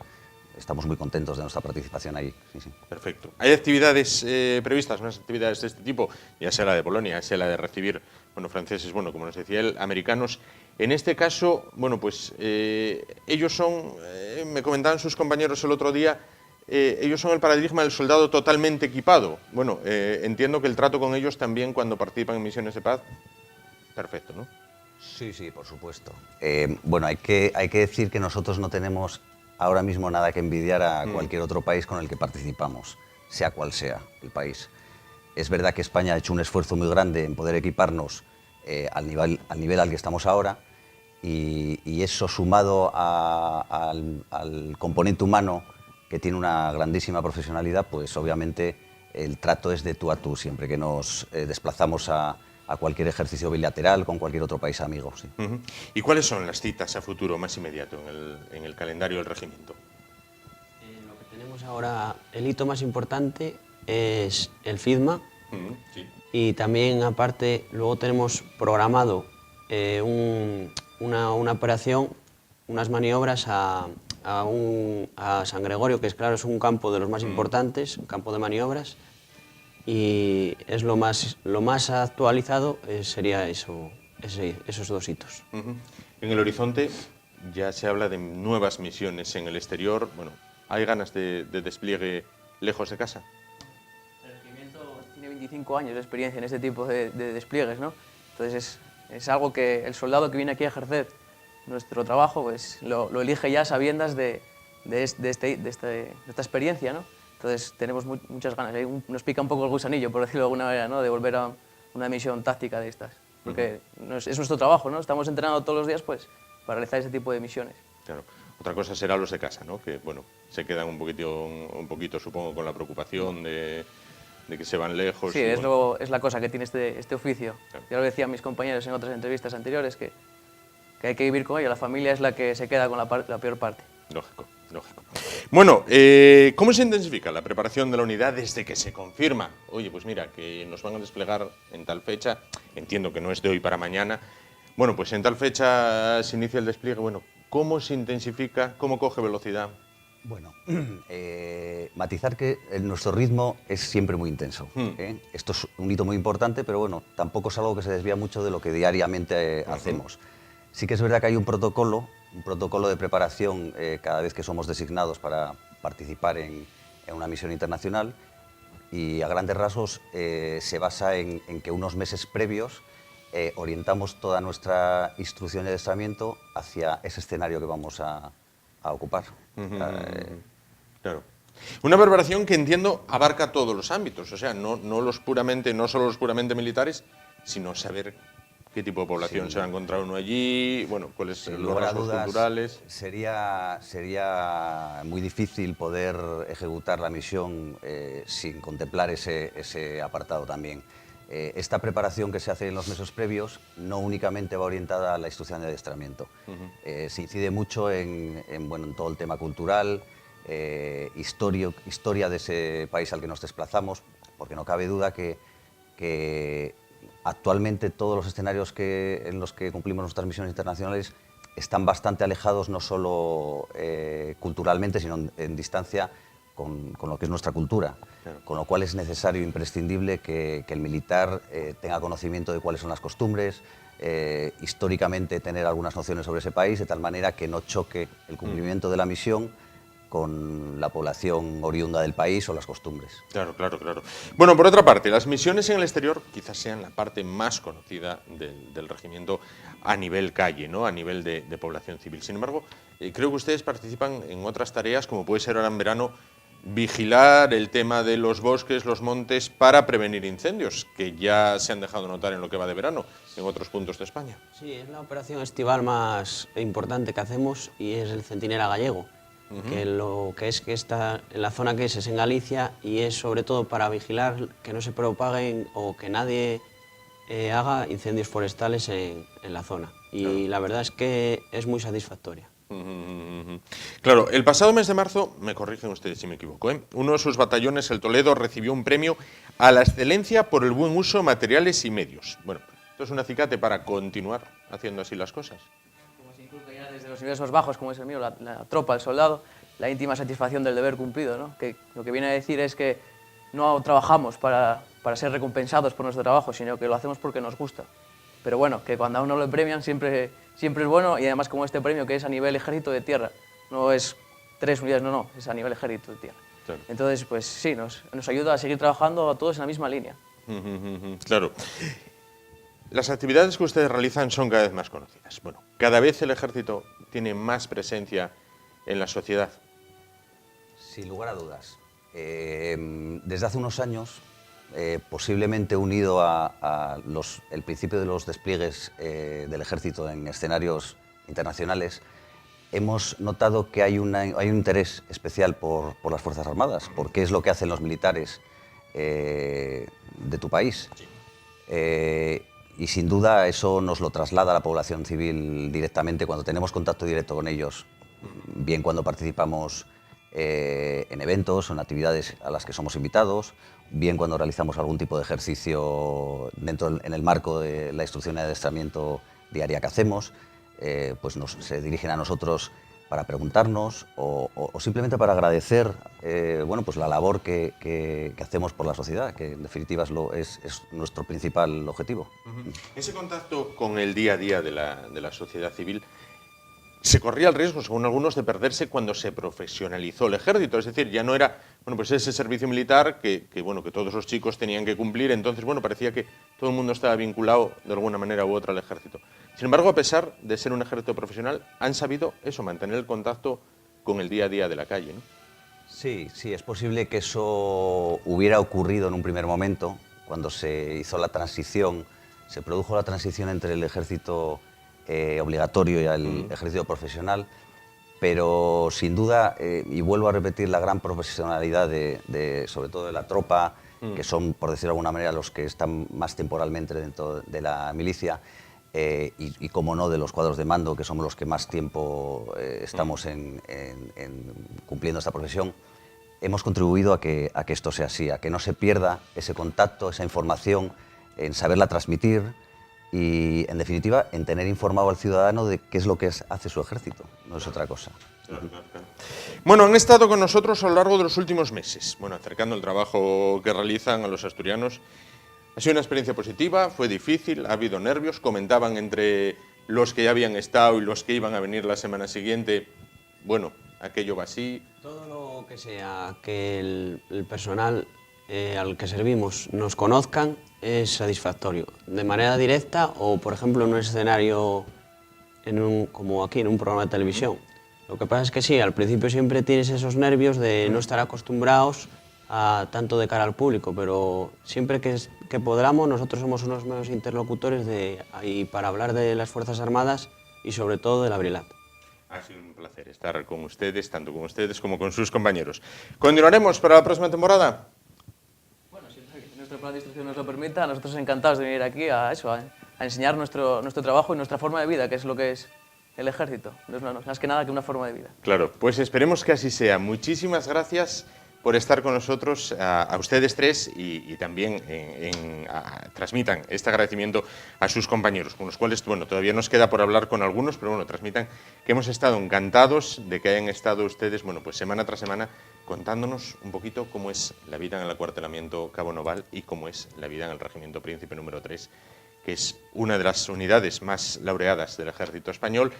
estamos muy contentos de nuestra participación ahí. Sí, sí. Perfecto. ¿Hay actividades previstas, unas actividades de este tipo? Ya sea la de Polonia, ya sea la de recibir, bueno, franceses, bueno, como nos decía él, americanos. En este caso, bueno, pues ellos son, me comentaban sus compañeros el otro día, ellos son el paradigma del soldado totalmente equipado. Bueno, entiendo que el trato con ellos también cuando participan en misiones de paz, perfecto, ¿no? Sí, sí, por supuesto. Bueno, hay que decir que nosotros no tenemos ahora mismo nada que envidiar a cualquier otro país con el que participamos, sea cual sea el país. Es verdad que España ha hecho un esfuerzo muy grande en poder equiparnos al nivel al que estamos ahora, y eso sumado al componente humano, que tiene una grandísima profesionalidad, pues obviamente el trato es de tú a tú siempre que nos desplazamos a a cualquier ejercicio bilateral con cualquier otro país amigo. Sí. ¿Y cuáles son las citas a futuro más inmediato en el calendario del regimiento? Lo que tenemos ahora, el hito más importante es el FIDMA. Sí. Y también, aparte, luego tenemos programado una operación, unas maniobras a San Gregorio, que es claro, es un campo de los más importantes, un campo de maniobras, y es lo más actualizado sería esos dos hitos. En el horizonte ya se habla de nuevas misiones en el exterior. Bueno, ¿hay ganas de despliegue lejos de casa? El regimiento tiene 25 años de experiencia en este tipo de despliegues, ¿no? Entonces es algo que el soldado que viene aquí a ejercer nuestro trabajo pues lo elige ya a sabiendas de esta experiencia, ¿no? Entonces tenemos muchas ganas. Nos pica un poco el gusanillo, por decirlo de alguna manera, ¿no? De volver a una misión táctica de estas. Porque es nuestro trabajo, ¿no? Estamos entrenando todos los días pues, para realizar ese tipo de misiones. Claro. Otra cosa será los de casa, ¿no? Que bueno, se quedan un poquito, supongo, con la preocupación de que se van lejos. Sí, es la cosa que tiene este oficio. Claro. Ya lo decían mis compañeros en otras entrevistas anteriores, que hay que vivir con ello. La familia es la que se queda con la peor parte. Lógico. Bueno, ¿cómo se intensifica la preparación de la unidad desde que se confirma? Oye, pues mira, que nos van a desplegar en tal fecha, entiendo que no es de hoy para mañana. Bueno, pues en tal fecha se inicia el despliegue. Bueno, ¿cómo se intensifica? ¿Cómo coge velocidad? Bueno, matizar que nuestro ritmo es siempre muy intenso. Esto es un hito muy importante, pero bueno, tampoco es algo que se desvía mucho de lo que diariamente hacemos. Sí que es verdad que hay un protocolo de preparación cada vez que somos designados para participar en una misión internacional, y a grandes rasgos se basa en que unos meses previos orientamos toda nuestra instrucción y adiestramiento hacia ese escenario que vamos a ocupar. Claro. Una preparación que entiendo abarca todos los ámbitos, o sea, no solo los puramente militares, sino saber qué tipo de población se va a encontrar uno allí, bueno, cuáles son los rasgos culturales. Sería muy difícil poder ejecutar la misión sin contemplar ese apartado también. Esta preparación que se hace en los meses previos no únicamente va orientada a la instrucción de adiestramiento. Se incide mucho en todo el tema cultural, historia de ese país al que nos desplazamos, porque no cabe duda que actualmente todos los escenarios en los que cumplimos nuestras misiones internacionales están bastante alejados, no solo culturalmente, sino en distancia con lo que es nuestra cultura. Claro. Con lo cual es necesario, imprescindible, que el militar tenga conocimiento de cuáles son las costumbres, históricamente tener algunas nociones sobre ese país, de tal manera que no choque el cumplimiento de la misión con la población oriunda del país o las costumbres. Claro. Bueno, por otra parte, las misiones en el exterior quizás sean la parte más conocida del regimiento a nivel calle, ¿no? A nivel de población civil. Sin embargo, creo que ustedes participan en otras tareas, como puede ser ahora en verano, vigilar el tema de los bosques, los montes, para prevenir incendios, que ya se han dejado notar en lo que va de verano en otros puntos de España. Sí, es la operación estival más importante que hacemos, y es el Centinela Gallego. Que lo que está en la zona que es en Galicia, y es sobre todo para vigilar que no se propaguen o que nadie haga incendios forestales en la zona. Y la verdad es que es muy satisfactoria. Claro, el pasado mes de marzo, me corrigen ustedes si me equivoco, uno de sus batallones, el Toledo, recibió un premio a la excelencia por el buen uso de materiales y medios. Bueno, esto es un acicate para continuar haciendo así las cosas. Desde los niveles más bajos, como es el mío, la tropa, el soldado, la íntima satisfacción del deber cumplido, ¿no? Que lo que viene a decir es que no trabajamos para ser recompensados por nuestro trabajo, sino que lo hacemos porque nos gusta. Pero bueno, que cuando a uno lo premian siempre es bueno, y además como este premio que es a nivel ejército de tierra, no es 3 unidades, no, es a nivel ejército de tierra. Claro. Entonces, pues sí, nos ayuda a seguir trabajando a todos en la misma línea. Claro. Las actividades que ustedes realizan son cada vez más conocidas. Bueno, cada vez el ejército tiene más presencia en la sociedad. Sin lugar a dudas. Desde hace unos años, posiblemente unido el principio de los despliegues del ejército en escenarios internacionales, hemos notado que hay un interés especial por las Fuerzas Armadas, por qué es lo que hacen los militares de tu país. y sin duda eso nos lo traslada a la población civil directamente cuando tenemos contacto directo con ellos, bien cuando participamos en eventos o en actividades a las que somos invitados, bien cuando realizamos algún tipo de ejercicio en el marco de la instrucción y adiestramiento diaria que hacemos, pues se dirigen a nosotros para preguntarnos o simplemente para agradecer bueno, pues la labor que hacemos por la sociedad, que en definitiva es nuestro principal objetivo. Ese contacto con el día a día de la sociedad civil se corría el riesgo, según algunos, de perderse cuando se profesionalizó el ejército. Es decir, ya no era pues ese servicio militar que todos los chicos tenían que cumplir. Entonces, parecía que todo el mundo estaba vinculado de alguna manera u otra al ejército. Sin embargo, a pesar de ser un ejército profesional, han sabido mantener el contacto con el día a día de la calle, ¿no? Sí, es posible que eso hubiera ocurrido en un primer momento, cuando se hizo la transición, se produjo la transición entre el ejército obligatorio y el ejército profesional, pero sin duda, y vuelvo a repetir, la gran profesionalidad sobre todo de la tropa, que son, por decirlo de alguna manera, los que están más temporalmente dentro de la milicia, y como no, de los cuadros de mando, que somos los que más tiempo estamos cumpliendo esta profesión, hemos contribuido a que esto sea así, a que no se pierda ese contacto, esa información, en saberla transmitir y, en definitiva, en tener informado al ciudadano de qué es lo que hace su ejército, no es otra cosa. Claro. Bueno, han estado con nosotros a lo largo de los últimos meses, acercando el trabajo que realizan a los asturianos. Ha sido una experiencia positiva, fue difícil, ha habido nervios, comentaban entre los que ya habían estado y los que iban a venir la semana siguiente, aquello va así. Todo lo que sea que el personal al que servimos nos conozcan es satisfactorio, de manera directa o, por ejemplo, en un escenario como aquí, en un programa de televisión. Lo que pasa es que sí, al principio siempre tienes esos nervios de no estar acostumbrados a tanto de cara al público, pero siempre que podamos, nosotros somos unos meros interlocutores para hablar de las Fuerzas Armadas y sobre todo de la Brilat. Ha sido un placer estar con ustedes, tanto con ustedes como con sus compañeros. ¿Continuaremos para la próxima temporada? Bueno, si nuestro plan de instrucción nos lo permita, nosotros encantados de venir aquí a enseñar nuestro trabajo y nuestra forma de vida, que es lo que es el ejército. No es más que nada que una forma de vida. Claro, pues esperemos que así sea. Muchísimas gracias por estar con nosotros, a ustedes tres, y también transmitan este agradecimiento a sus compañeros, con los cuales todavía nos queda por hablar con algunos, pero transmitan que hemos estado encantados de que hayan estado ustedes pues semana tras semana contándonos un poquito cómo es la vida en el acuartelamiento Cabo Noval y cómo es la vida en el Regimiento Príncipe número 3, que es una de las unidades más laureadas del ejército español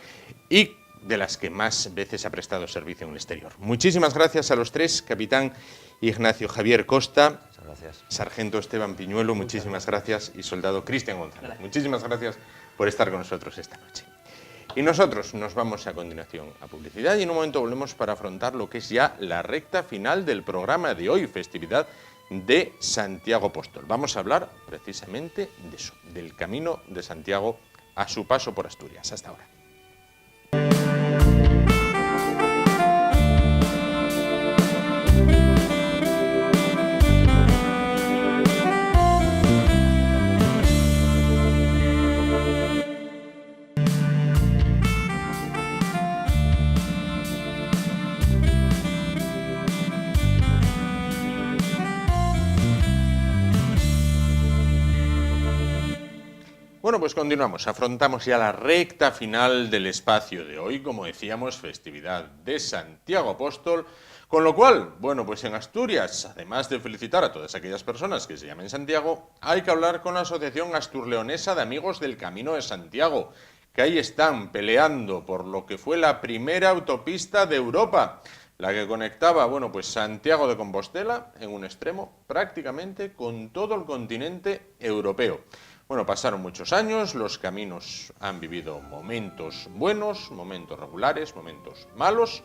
y de las que más veces ha prestado servicio en el exterior. Muchísimas gracias a los tres, capitán Ignacio Javier Costa, gracias. Sargento Esteban Piñuelo, muchísimas gracias, y soldado Cristian González. Muchísimas gracias por estar con nosotros esta noche. Y nosotros nos vamos a continuación a publicidad y en un momento volvemos para afrontar lo que es ya la recta final del programa de hoy, festividad de Santiago Apóstol. Vamos a hablar precisamente de eso, del Camino de Santiago a su paso por Asturias. Hasta ahora. Bueno, pues continuamos, afrontamos ya la recta final del espacio de hoy, como decíamos, festividad de Santiago Apóstol, con lo cual, pues en Asturias, además de felicitar a todas aquellas personas que se llamen Santiago, hay que hablar con la Asociación Asturleonesa de Amigos del Camino de Santiago, que ahí están peleando por lo que fue la primera autopista de Europa, la que conectaba, pues Santiago de Compostela, en un extremo, prácticamente con todo el continente europeo. Pasaron muchos años, los caminos han vivido momentos buenos, momentos regulares, momentos malos.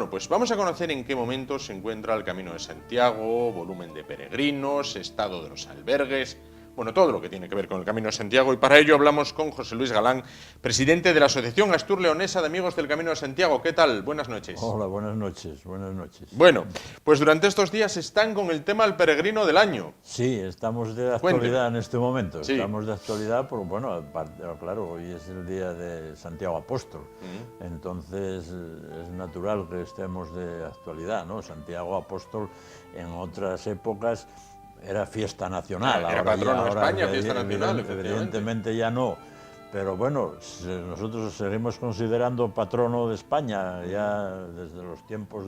Pues vamos a conocer en qué momento se encuentra el Camino de Santiago, volumen de peregrinos, estado de los albergues. bueno, todo lo que tiene que ver con el Camino de Santiago, y para ello hablamos con José Luis Galán, presidente de la Asociación Astur-Leonesa de Amigos del Camino de Santiago. ¿Qué tal? Buenas noches. Hola, buenas noches, buenas noches. Bueno, pues durante estos días están con el tema del peregrino del año. Sí, estamos de actualidad en este momento. Sí. Estamos de actualidad porque, bueno, claro, hoy es el día de Santiago Apóstol. Entonces es natural que estemos de actualidad, ¿no? Santiago Apóstol en otras épocas era fiesta nacional. Era patrono de España, fiesta nacional, evidentemente ya no. Pero bueno, nosotros seguimos considerando patrono de España ya desde los tiempos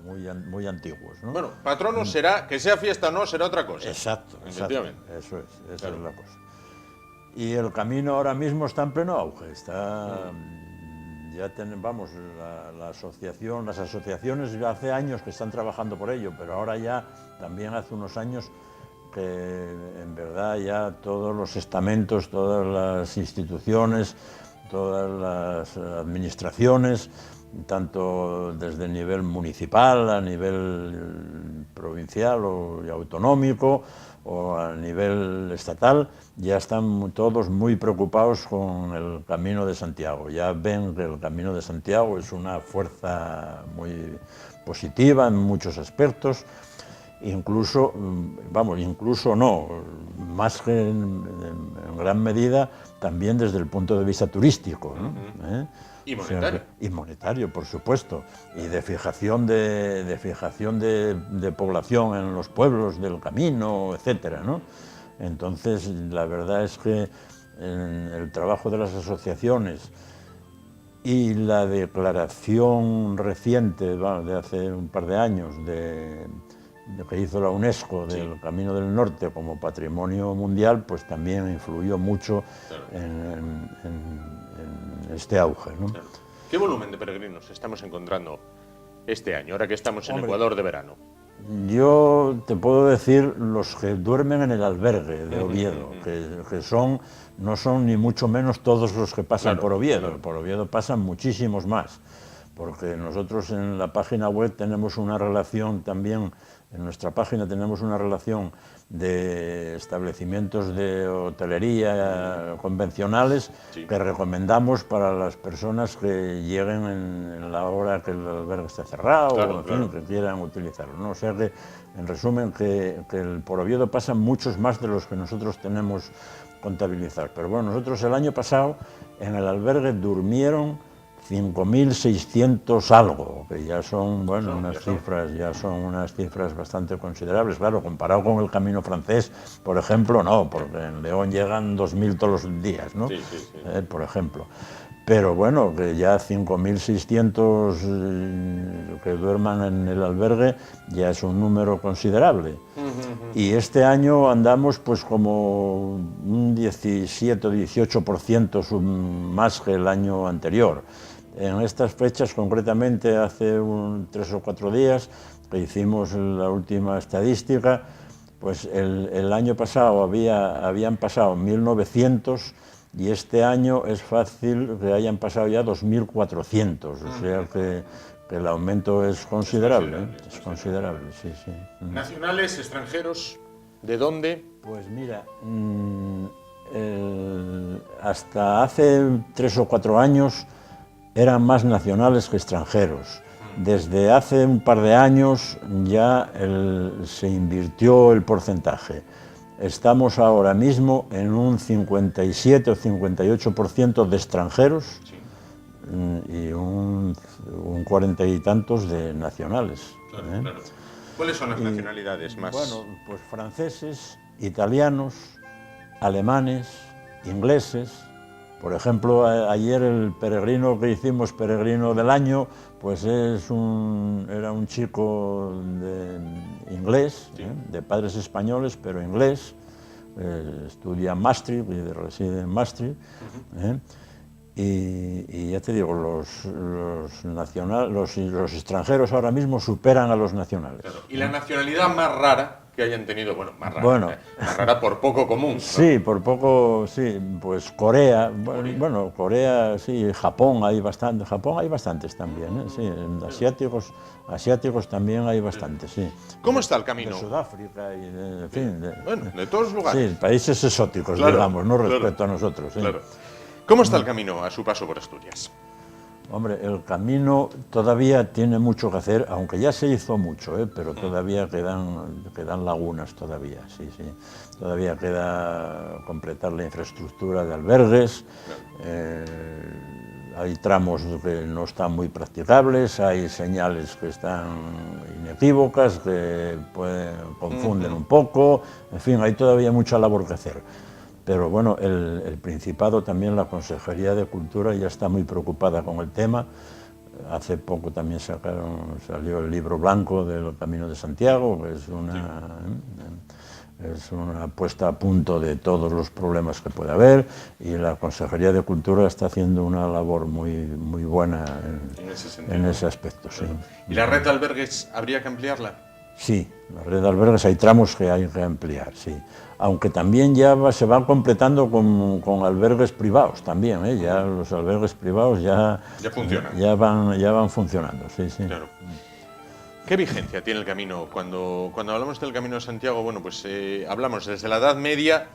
muy antiguos, ¿no? Bueno, patrono será, que sea fiesta o no, será otra cosa. Exacto, Efectivamente. eso es, esa Claro. es la cosa. Y el camino ahora mismo está en pleno auge, ya tenemos, las asociaciones ya hace años que están trabajando por ello, pero ahora ya, también hace unos años, que en verdad ya todos los estamentos, todas las instituciones, todas las administraciones, tanto desde el nivel municipal, a nivel provincial y autonómico, o a nivel estatal, ya están todos muy preocupados con el Camino de Santiago. Ya ven que el Camino de Santiago es una fuerza muy positiva en muchos aspectos. Incluso, incluso no, más que en gran medida, también desde el punto de vista turístico, ¿no? Y monetario. Y monetario, por supuesto, y de fijación de población en los pueblos del camino, etcétera, ¿no? Entonces, la verdad es que en el trabajo de las asociaciones y la declaración reciente de hace un par de años que hizo la UNESCO del Camino del Norte como patrimonio mundial, pues también influyó mucho en este auge, ¿no? Claro. ¿Qué volumen de peregrinos estamos encontrando este año, ahora que estamos en Hombre, Ecuador de verano? Yo te puedo decir los que duermen en el albergue de Oviedo, que no son ni mucho menos todos los que pasan por Oviedo. Claro. Por Oviedo pasan muchísimos más, porque nosotros en la página web tenemos una relación también, en nuestra página tenemos una relación de establecimientos de hotelería convencionales que recomendamos para las personas que lleguen en la hora que el albergue esté cerrado, Claro, o en fin, que quieran utilizarlo, ¿no? O sea que, en resumen, que por Oviedo pasan muchos más de los que nosotros tenemos contabilizar. Pero bueno, nosotros el año pasado en el albergue durmieron 5.600 algo, que ya son, bueno, unas cifras bastante considerables. Claro, comparado con el Camino francés, por ejemplo, no, porque en León llegan 2.000 todos los días, ¿no? Sí. Por ejemplo. Pero bueno, que ya 5.600 que duerman en el albergue ya es un número considerable. Y este año andamos pues como un 17 o 18% más que el año anterior. En estas fechas, concretamente hace 3 o 4 días, que hicimos la última estadística, pues el año pasado habían pasado 1.900 y este año es fácil que hayan pasado ya 2.400, o sea que el aumento es considerable. Es considerable, sí. ¿Nacionales, extranjeros? ¿De dónde? Pues mira, hasta hace 3 o 4 años eran más nacionales que extranjeros. Desde hace un par de años ya se invirtió el porcentaje. Estamos ahora mismo en un 57 o 58% de extranjeros y un 40 y tantos de nacionales. Claro. ¿Cuáles son las nacionalidades más? Bueno, pues franceses, italianos, alemanes, ingleses. Por ejemplo, ayer el peregrino que hicimos, peregrino del año, pues era un chico inglés, de padres españoles, pero inglés, estudia en Maastricht y reside en Maastricht. Y ya te digo, los extranjeros ahora mismo superan a los nacionales. Claro. ¿Y la nacionalidad más rara que hayan tenido, bueno, más rara por poco común, ¿no? Sí, por poco, sí, pues Corea, bueno, Corea, sí, Japón hay bastantes también, ¿eh? Sí, asiáticos también hay bastantes, sí. ¿Cómo está el camino? De Sudáfrica y en fin, bueno, de todos los lugares. Sí, países exóticos, claro, digamos, no claro, respecto a nosotros. Sí. Claro. ¿Cómo está el camino a su paso por Asturias? Hombre, el camino todavía tiene mucho que hacer, aunque ya se hizo mucho, pero todavía quedan lagunas todavía, sí. Todavía queda completar la infraestructura de albergues, hay tramos que no están muy practicables, hay señales que están inequívocas, que confunden un poco, en fin, hay todavía mucha labor que hacer. Pero bueno, el Principado también, la Consejería de Cultura ya está muy preocupada con el tema. Hace poco también salió el libro blanco del Camino de Santiago, que es una puesta a punto de todos los problemas que puede haber, y la Consejería de Cultura está haciendo una labor muy buena en ese aspecto. Sí. ¿Y la red de albergues habría que ampliarla? Sí, la red de albergues hay tramos que hay que ampliar, sí. Aunque también ya se van completando con albergues privados también, ¿eh? Ya los albergues privados ya funcionan. Ya van funcionando, sí. Claro. ¿Qué vigencia tiene el camino? Cuando hablamos del Camino de Santiago, bueno, pues hablamos desde la Edad Media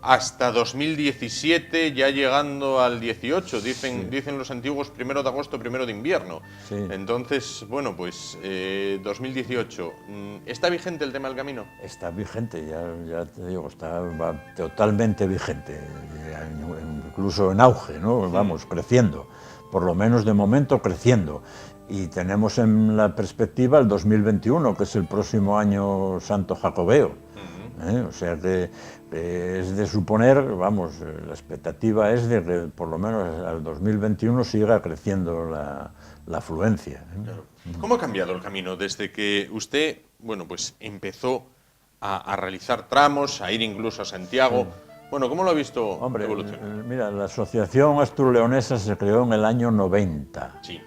hasta 2017, ya llegando al 18, dicen los antiguos 1 de agosto, 1 de invierno. Sí. Entonces, bueno, pues 2018, ¿está vigente el tema del camino? Está vigente, ya te digo, va totalmente vigente, incluso en auge, ¿no? Vamos, creciendo, por lo menos de momento creciendo. Y tenemos en la perspectiva el 2021, que es el próximo año santo jacobeo. O sea que es de suponer, vamos, la expectativa es de que por lo menos al 2021 siga creciendo la afluencia. Claro. ¿Cómo ha cambiado el camino desde que usted, bueno, pues empezó a realizar tramos, a ir incluso a Santiago? Sí. Bueno, ¿cómo lo ha visto evolucionar? Mira, la Asociación Asturleonesa se creó en el año 90, sí.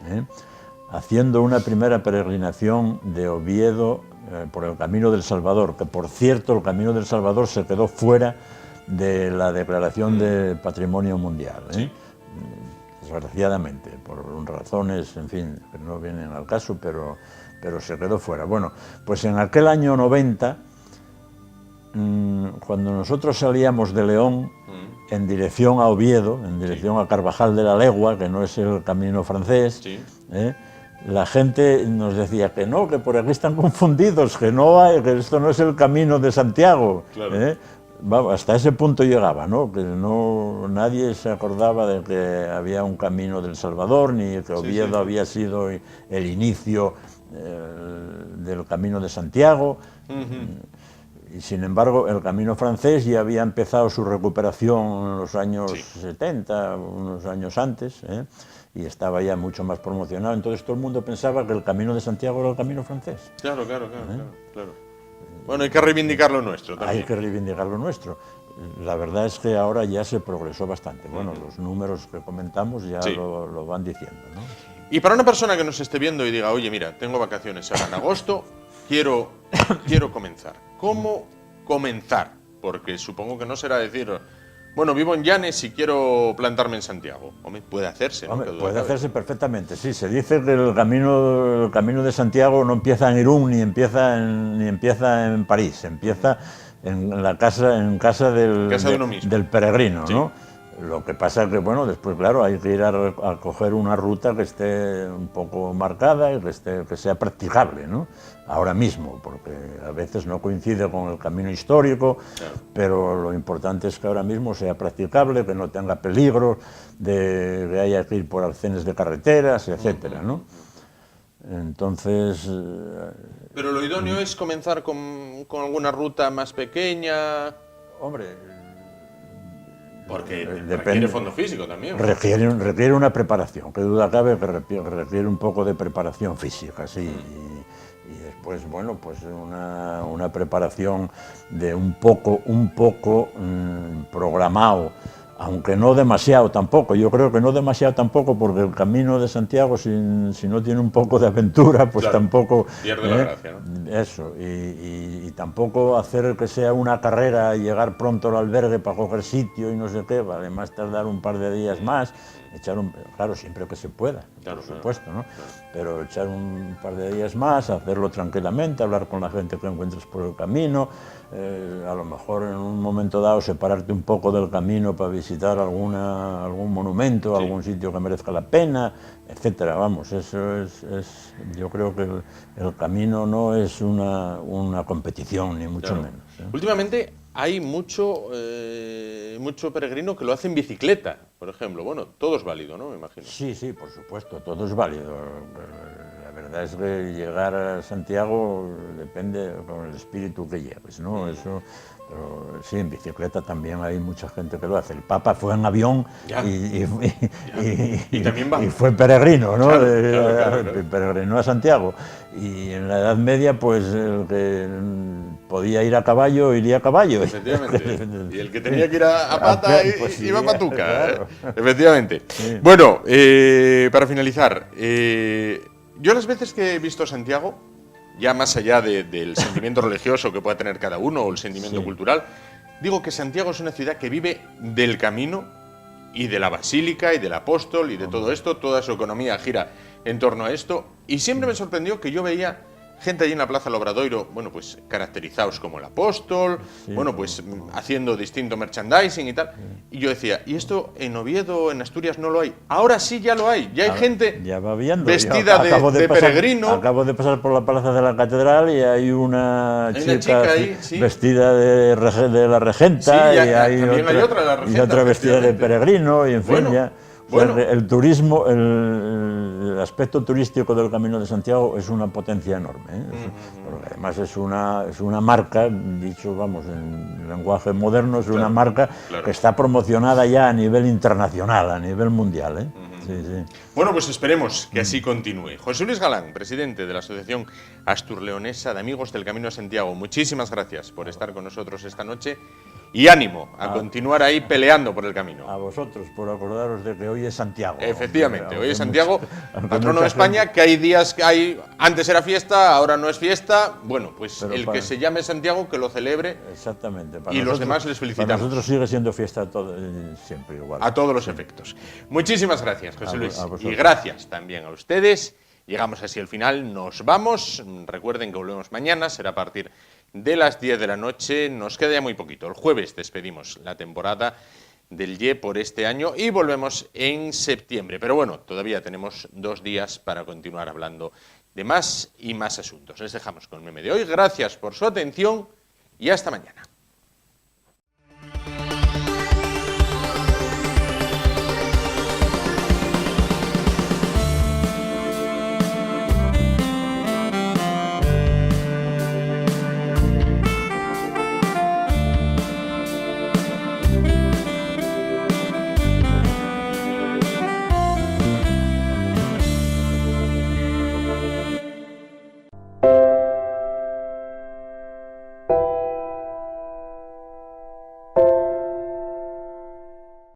Haciendo una primera peregrinación de Oviedo por el Camino del Salvador, que por cierto el Camino del Salvador se quedó fuera de la declaración de Patrimonio Mundial, sí. Desgraciadamente, por razones, en fin, que no vienen al caso, pero se quedó fuera. Bueno, pues en aquel año 90, cuando nosotros salíamos de León en dirección a Oviedo, en dirección a Carvajal de la Legua, que no es el camino francés, sí. La gente nos decía que no, que por aquí están confundidos, que no hay, que esto no es el Camino de Santiago. Claro. Hasta ese punto llegaba, ¿no? Que nadie se acordaba de que había un Camino del Salvador, ni que Oviedo había sido el inicio del Camino de Santiago. Y sin embargo, el Camino francés ya había empezado su recuperación en los años 70, unos años antes, y estaba ya mucho más promocionado. Entonces todo el mundo pensaba que el Camino de Santiago era el Camino francés. Claro. Bueno, hay que reivindicar lo nuestro también. Hay que reivindicar lo nuestro. La verdad es que ahora ya se progresó bastante. Bueno, los números que comentamos ya lo van diciendo, ¿no? Y para una persona que nos esté viendo y diga, oye, mira, tengo vacaciones ahora en agosto, quiero comenzar. ¿Cómo comenzar? Porque supongo que no será decir, bueno, vivo en Llanes y quiero plantarme en Santiago. Hombre, puede hacerse, ¿no? Puede hacerse perfectamente, sí. Se dice que el camino de Santiago no empieza en Irún ni empieza en París, empieza en casa del peregrino, sí. ¿no? Lo que pasa es que, bueno, después, claro, hay que ir a coger una ruta que esté un poco marcada y que sea practicable, ¿no? Ahora mismo, porque a veces no coincide con el camino histórico, claro. Pero lo importante es que ahora mismo sea practicable, que no tenga peligro, de que haya que ir por arcenes de carreteras, etcétera, ¿no? Entonces... Pero lo idóneo es comenzar con alguna ruta más pequeña. Hombre... Porque requiere fondo físico también. Requiere una preparación, que duda cabe que requiere un poco de preparación física, sí. Y después, bueno, pues una preparación de un poco programado aunque no demasiado tampoco. Yo creo que no demasiado tampoco, porque el Camino de Santiago, si no tiene un poco de aventura, pues claro, tampoco... pierde la gracia, ¿no? Eso, y tampoco hacer que sea una carrera y llegar pronto al albergue para coger sitio y no sé qué, además tardar un par de días más, claro, siempre que se pueda, claro, por supuesto, ¿no? Pero echar un par de días más, hacerlo tranquilamente, hablar con la gente que encuentres por el camino, a lo mejor en un momento dado separarte un poco del camino para visitar algún monumento, sí, algún sitio que merezca la pena, etcétera. Vamos, eso yo creo que el camino no es una competición, ni mucho claro, menos, ¿eh? Últimamente hay mucho peregrino que lo hace en bicicleta, por ejemplo. Bueno, todo es válido, ¿no? Me imagino. Sí, sí, por supuesto, todo es válido. La verdad es que llegar a Santiago depende con el espíritu que lleves, ¿no? Eso, pero sí, en bicicleta también hay mucha gente que lo hace. El Papa fue en avión Y también va. y fue peregrino, ¿no? Claro. Peregrinó a Santiago. Y en la Edad Media, pues el que podía ir a caballo, iría a caballo. Efectivamente. Y el que tenía que ir a pata pues iba a iría, patuca. claro. Efectivamente. Sí. Bueno, para finalizar, yo las veces que he visto Santiago, ya más allá del sentimiento religioso que pueda tener cada uno o el sentimiento Sí. cultural, digo que Santiago es una ciudad que vive del camino y de la basílica y del apóstol y de todo esto, toda su economía gira en torno a esto, y siempre me sorprendió que yo veía gente allí en la Plaza del Obradoiro, bueno, pues caracterizados como el apóstol, Sí, bueno, pues haciendo distinto merchandising y tal, y yo decía, ¿y esto en Oviedo, en Asturias no lo hay? Ahora sí ya lo hay, ya hay gente Ya va viendo. vestida Yo de pasar, peregrino. Acabo de pasar por la plaza de la catedral y hay una chica ahí, sí. vestida de la regenta, Sí, y hay también hay otra de la y regenta, otra vestida de efectivamente. peregrino, y en fin, Bueno, ya. bueno. El turismo, el aspecto turístico del Camino de Santiago es una potencia enorme, ¿eh? Porque además es una marca, dicho, vamos, en lenguaje moderno, es una marca claro. que está promocionada ya a nivel internacional, a nivel mundial, ¿eh? Sí, sí. Bueno, pues esperemos que así continúe. José Luis Galán, presidente de la Asociación Asturleonesa de Amigos del Camino de Santiago, muchísimas gracias por estar con nosotros esta noche y ánimo a continuar ahí peleando por el camino. A vosotros, por acordaros de que hoy es Santiago. Efectivamente, hoy es Aunque Santiago, aunque patrono mucha de España, gente- que hay días que antes era fiesta, ahora no es fiesta. Bueno, pues Pero el para- que se llame Santiago, que lo celebre Exactamente. y los demás les felicitamos. Para nosotros sigue siendo fiesta siempre igual. a todos los efectos. Muchísimas gracias, José Luis. a vosotros. Y gracias también a ustedes. Llegamos así al final, nos vamos. Recuerden que volvemos mañana, será a partir de las 10 de la noche. Nos queda ya muy poquito. El jueves despedimos la temporada del YE por este año y volvemos en septiembre. Pero bueno, todavía tenemos 2 días para continuar hablando de más y más asuntos. Les dejamos con el meme de hoy. Gracias por su atención y hasta mañana.